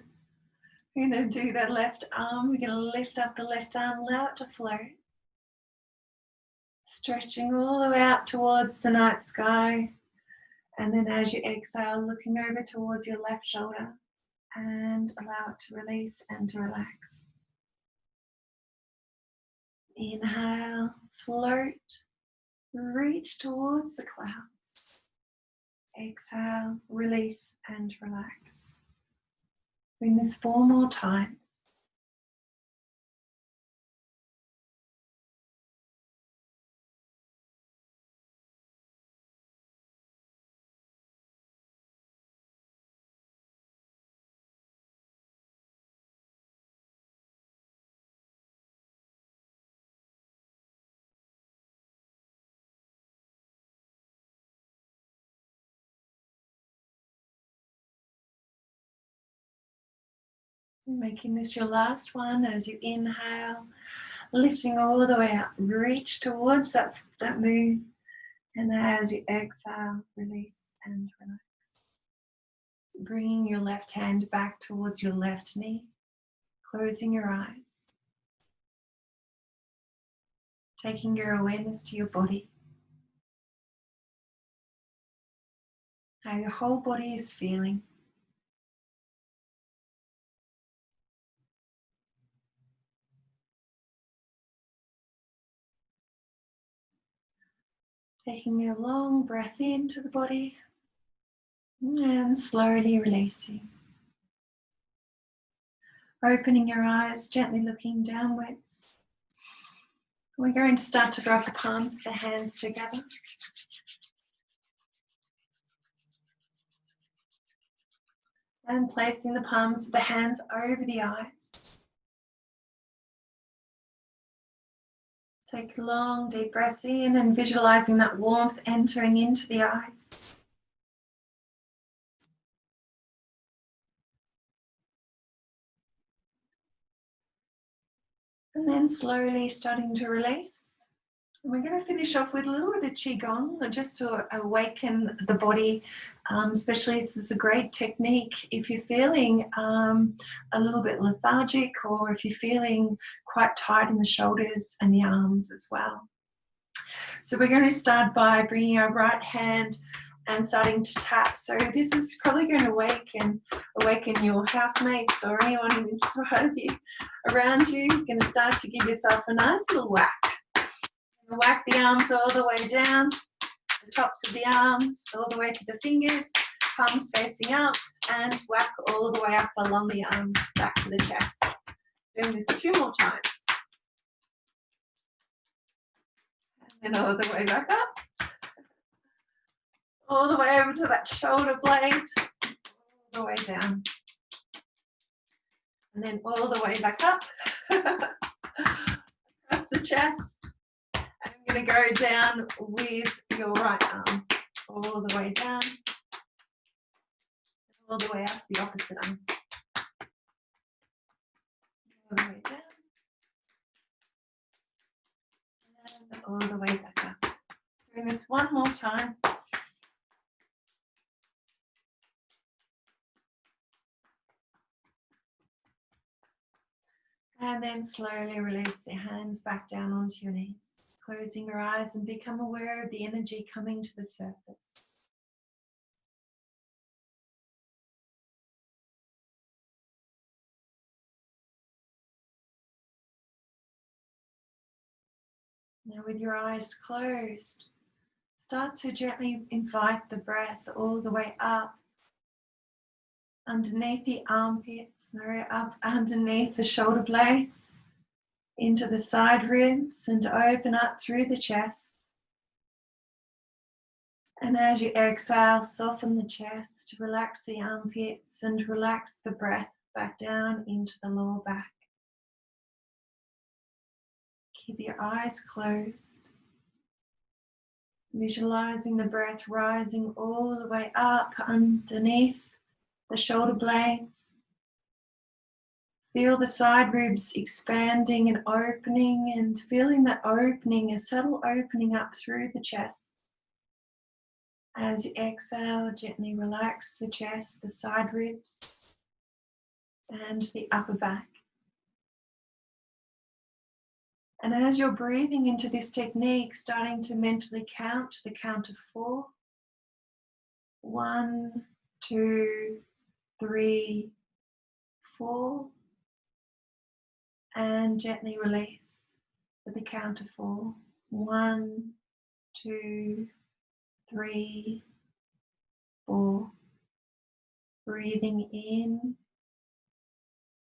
We're going to do that left arm. We're going to lift up the left arm, allow it to float. Stretching all the way out towards the night sky. And then as you exhale, looking over towards your left shoulder and allow it to release and to relax. Inhale, float, reach towards the clouds. Exhale, release and relax. Doing this 4 more times. Making this your last one as you inhale, lifting all the way up, reach towards that moon, and as you exhale, release and relax. Bringing your left hand back towards your left knee, closing your eyes, taking your awareness to your body, how your whole body is feeling. Taking a long breath into the body and slowly releasing. Opening your eyes, gently looking downwards. We're going to start to rub the palms of the hands together. And placing the palms of the hands over the eyes. Take long, deep breaths in and visualizing that warmth entering into the eyes. And then slowly starting to release. And we're going to finish off with a little bit of Qigong, just to awaken the body. Especially this is a great technique if you're feeling a little bit lethargic, or if you're feeling quite tight in the shoulders and the arms as well. So we're going to start by bringing our right hand and starting to tap. So this is probably going to awaken your housemates or anyone in front of you, around you. You're going to start to give yourself a nice little whack. Whack the arms all the way down, the tops of the arms all the way to the fingers, palms facing up, and whack all the way up along the arms back to the chest. Doing this 2 more times. And then all the way back up. All the way over to that shoulder blade, all the way down. And then all the way back up, across the chest. I'm going to go down with your right arm, all the way down, all the way up the opposite arm. All the way down. And all the way back up. Doing this one more time. And then slowly release the hands back down onto your knees. Closing your eyes and become aware of the energy coming to the surface. Now with your eyes closed, start to gently invite the breath all the way up, underneath the armpits, up underneath the shoulder blades, into the side ribs, and open up through the chest. And as you exhale, soften the chest, relax the armpits, and relax the breath back down into the lower back. Keep your eyes closed, visualizing the breath rising all the way up underneath the shoulder blades. Feel the side ribs expanding and opening, and feeling that opening, a subtle opening up through the chest. As you exhale, gently relax the chest, the side ribs, and the upper back. And as you're breathing into this technique, starting to mentally count to the count of 4. 1, 2, 3, 4. And gently release with the count of 4. 1, 2, 3, 4. Breathing in.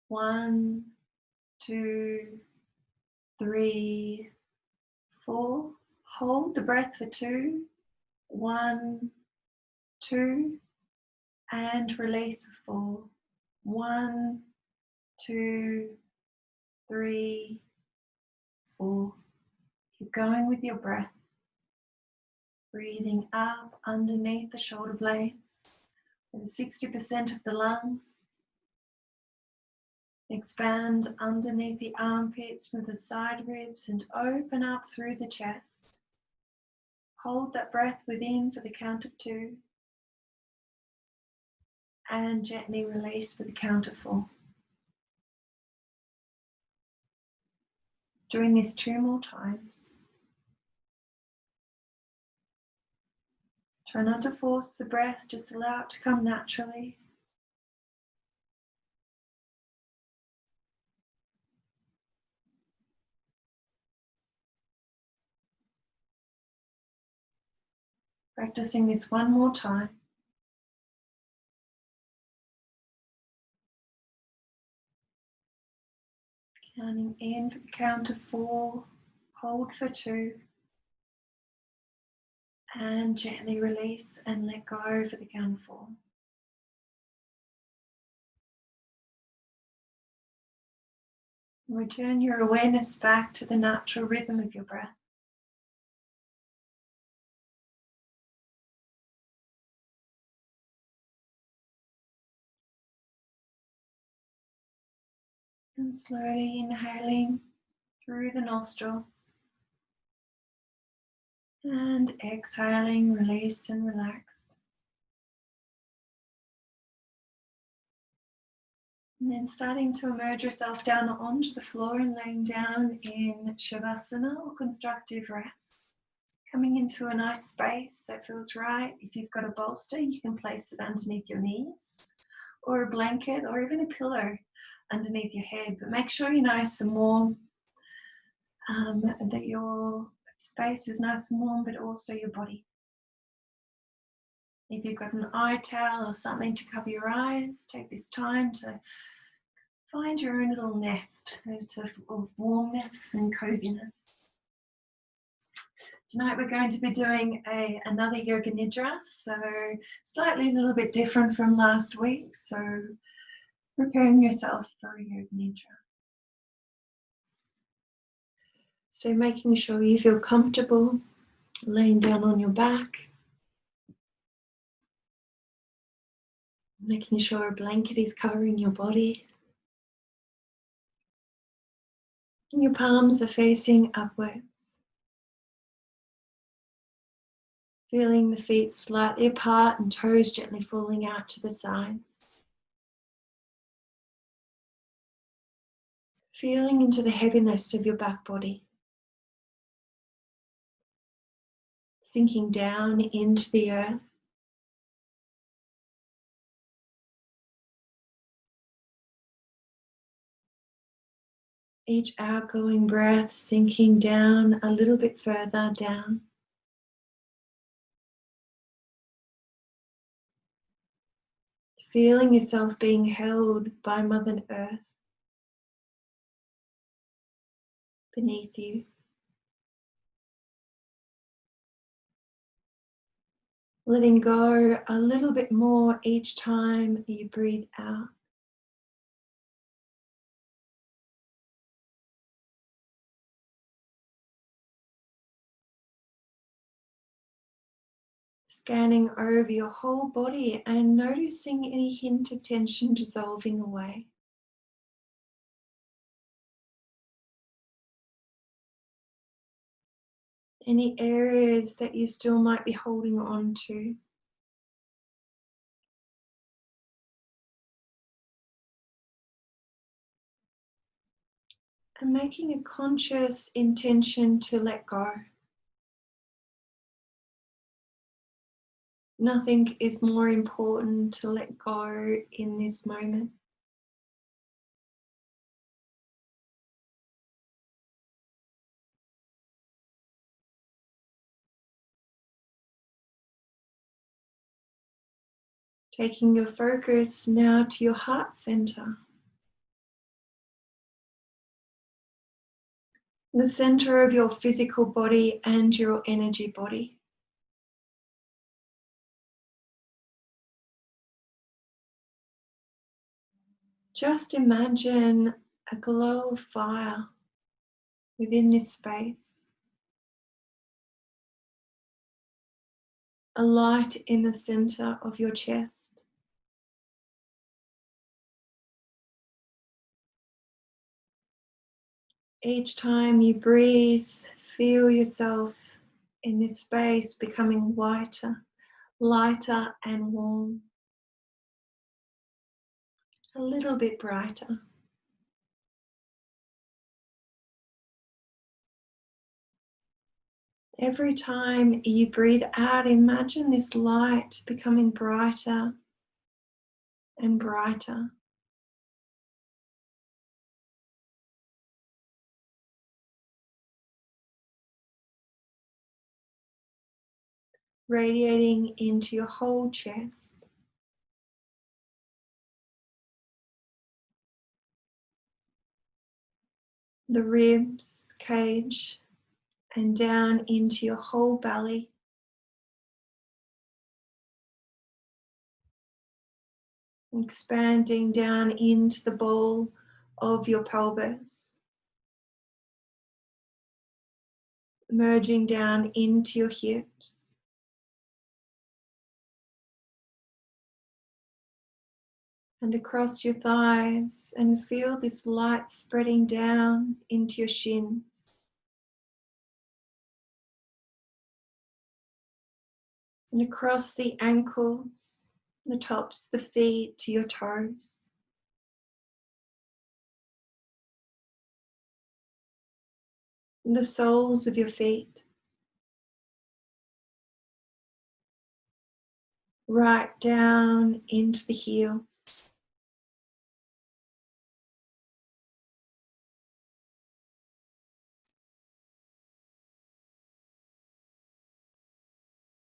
1, 2, 3, 4. Hold the breath for 2. 1, 2. And release for 4. 1, 2, 3, 4. Keep going with your breath. Breathing up underneath the shoulder blades with 60% of the lungs. Expand underneath the armpits to the side ribs and open up through the chest. Hold that breath within for the count of 2. And gently release for the count of 4. Doing this 2 more times. Try not to force the breath, just allow it to come naturally. Practicing this 1 more time. Counting in for the count of 4, hold for 2, and gently release and let go for the count of 4. Return your awareness back to the natural rhythm of your breath. And slowly inhaling through the nostrils. And exhaling, release and relax. And then starting to emerge yourself down onto the floor and laying down in Shavasana or constructive rest. Coming into a nice space that feels right. If you've got a bolster, you can place it underneath your knees, or a blanket, or even a pillow underneath your head. But make sure you're nice and warm, that your space is nice and warm, but also your body. If you've got an eye towel or something to cover your eyes, take this time to find your own little nest of warmness and coziness. Tonight we're going to be doing another Yoga Nidra, so slightly a little bit different from last week. So preparing yourself for a Yoga Nidra. So making sure you feel comfortable, laying down on your back. Making sure a blanket is covering your body. And your palms are facing upwards. Feeling the feet slightly apart and toes gently falling out to the sides. Feeling into the heaviness of your back body. Sinking down into the earth. Each outgoing breath sinking down a little bit further down. Feeling yourself being held by Mother Earth beneath you. Letting go a little bit more each time you breathe out. Scanning over your whole body and noticing any hint of tension dissolving away. Any areas that you still might be holding on to. And making a conscious intention to let go. Nothing is more important to let go in this moment. Taking your focus now to your heart center. The center of your physical body and your energy body. Just imagine a glow of fire within this space. A light in the center of your chest. Each time you breathe, feel yourself in this space becoming whiter, lighter and warm. A little bit brighter. Every time you breathe out, imagine this light becoming brighter and brighter. Radiating into your whole chest. The ribs, cage, and down into your whole belly. Expanding down into the ball of your pelvis. Merging down into your hips. And across your thighs, and feel this light spreading down into your shins. And across the ankles, the tops of the feet to your toes. And the soles of your feet. Right down into the heels.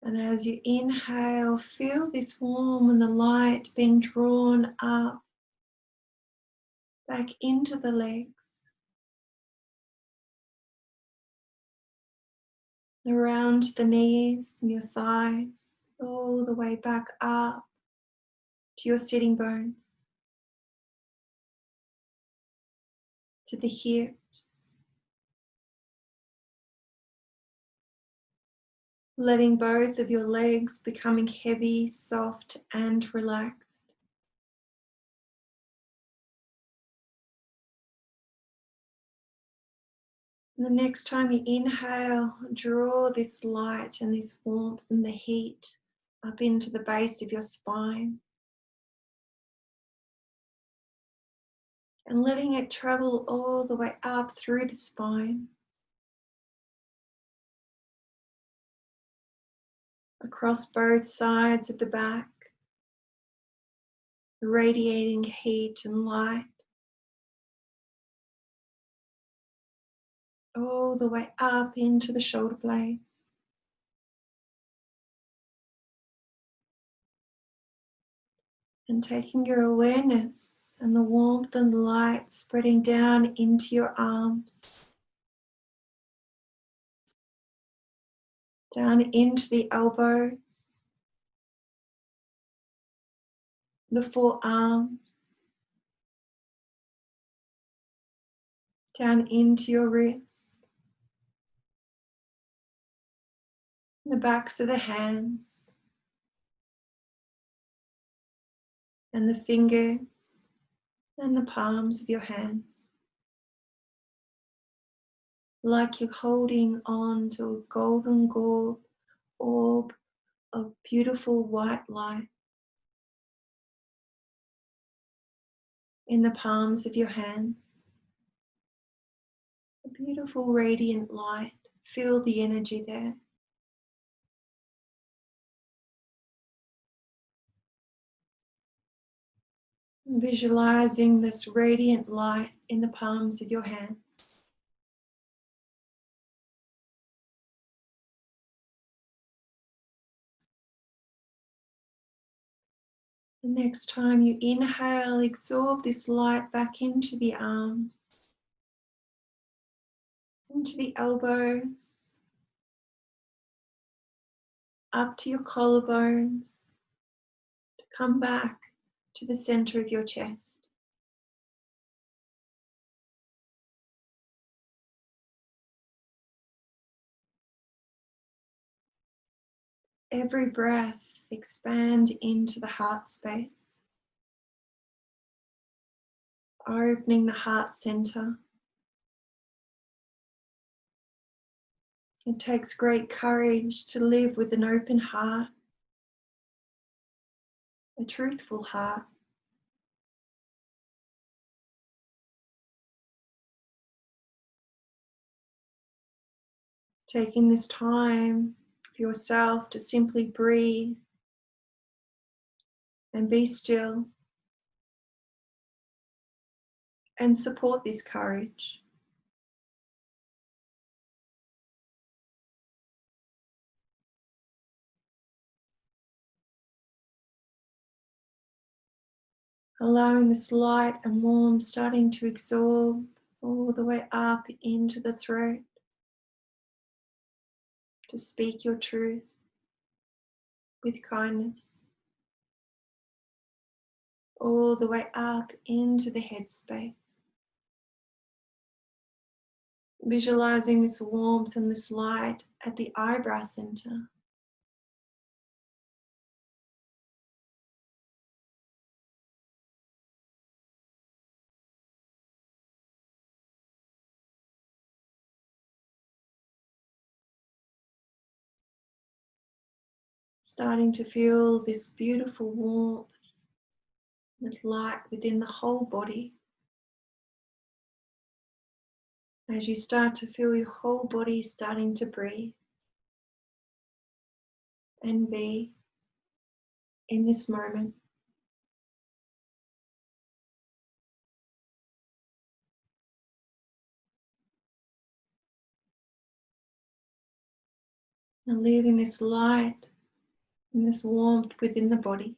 And as you inhale, feel this warmth and the light being drawn up, back into the legs, around the knees and your thighs, all the way back up to your sitting bones, to the hips. Letting both of your legs becoming heavy, soft, and relaxed. And the next time you inhale, draw this light and this warmth and the heat up into the base of your spine. And letting it travel all the way up through the spine, across both sides of the back, radiating heat and light, all the way up into the shoulder blades. And taking your awareness and the warmth and the light spreading down into your arms, down into the elbows, the forearms, down into your wrists, the backs of the hands, and the fingers, and the palms of your hands. Like you're holding on to a golden orb of beautiful white light in the palms of your hands. A beautiful radiant light. Feel the energy there. Visualizing this radiant light in the palms of your hands. The next time you inhale, absorb this light back into the arms, into the elbows, up to your collarbones, to come back to the center of your chest. Every breath, expand into the heart space, opening the heart center. It takes great courage to live with an open heart, a truthful heart. Taking this time for yourself to simply breathe and be still and support this courage. Allowing this light and warmth starting to absorb all the way up into the throat, to speak your truth with kindness, all the way up into the head space. Visualizing this warmth and this light at the eyebrow center. Starting to feel this beautiful warmth, this light within the whole body. As you start to feel your whole body starting to breathe and be in this moment. And leaving this light and this warmth within the body.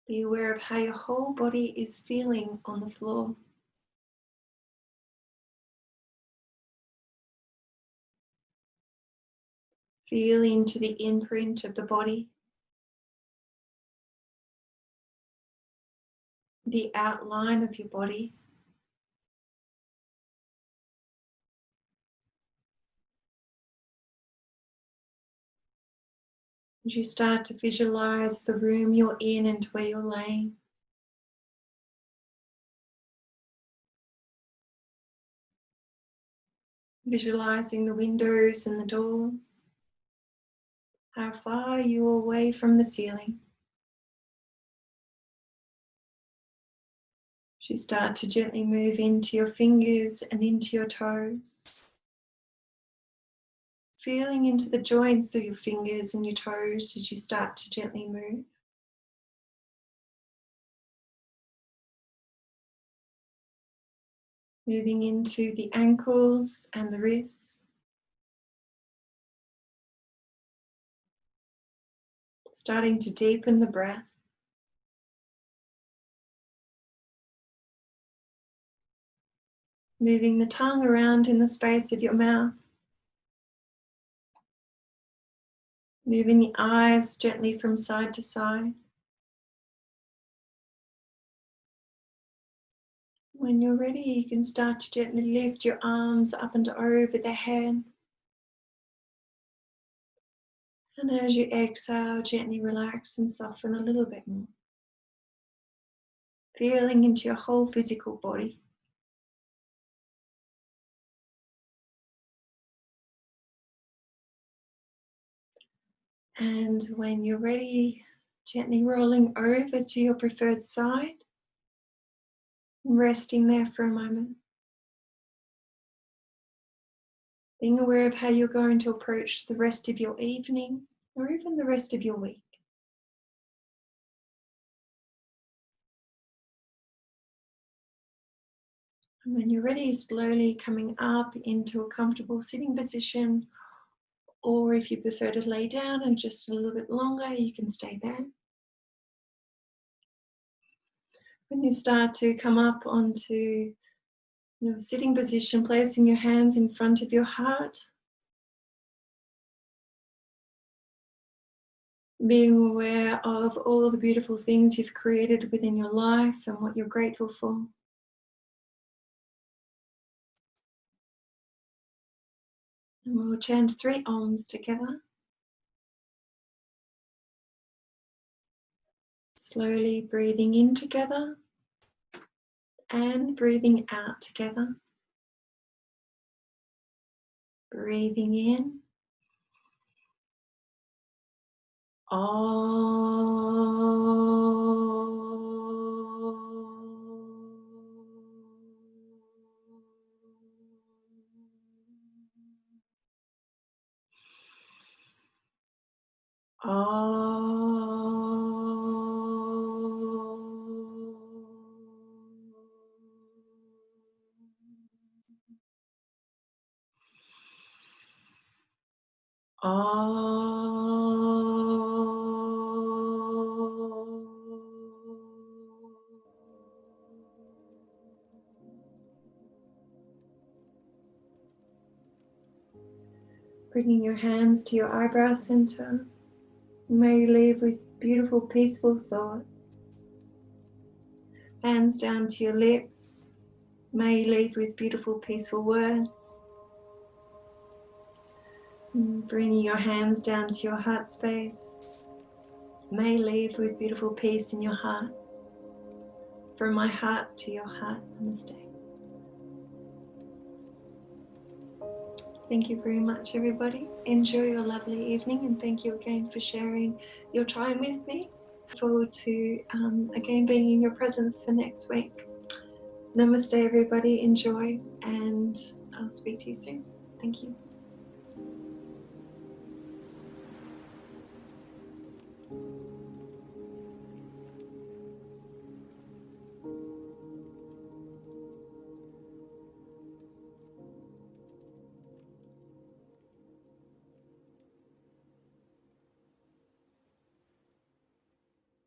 Be aware of how your whole body is feeling on the floor. Feel into the imprint of the body, the outline of your body. As you start to visualize the room you're in and where you're laying. Visualizing the windows and the doors. How far you are away from the ceiling. As you start to gently move into your fingers and into your toes. Feeling into the joints of your fingers and your toes as you start to gently move. Moving into the ankles and the wrists. Starting to deepen the breath. Moving the tongue around in the space of your mouth. Moving the eyes gently from side to side. When you're ready, you can start to gently lift your arms up and over the head. And as you exhale, gently relax and soften a little bit more. Feeling into your whole physical body. And when you're ready, gently rolling over to your preferred side. And resting there for a moment. Being aware of how you're going to approach the rest of your evening or even the rest of your week. And when you're ready, slowly coming up into a comfortable sitting position, or if you prefer to lay down and just a little bit longer, you can stay there. When you start to come up onto sitting position, placing your hands in front of your heart, being aware of all the beautiful things you've created within your life and what you're grateful for. And we'll chant 3 Oms together. Slowly breathing in together and breathing out together. Breathing in. Bringing your hands to your eyebrow center. May you leave with beautiful, peaceful thoughts. Hands down to your lips. May you leave with beautiful, peaceful words. And bringing your hands down to your heart space. May you leave with beautiful peace in your heart. From my heart to your heart. Namaste. Thank you very much, everybody. Enjoy your lovely evening, and thank you again for sharing your time with me. Look forward to again being in your presence for next week. Namaste, everybody. Enjoy, and I'll speak to you soon. Thank you.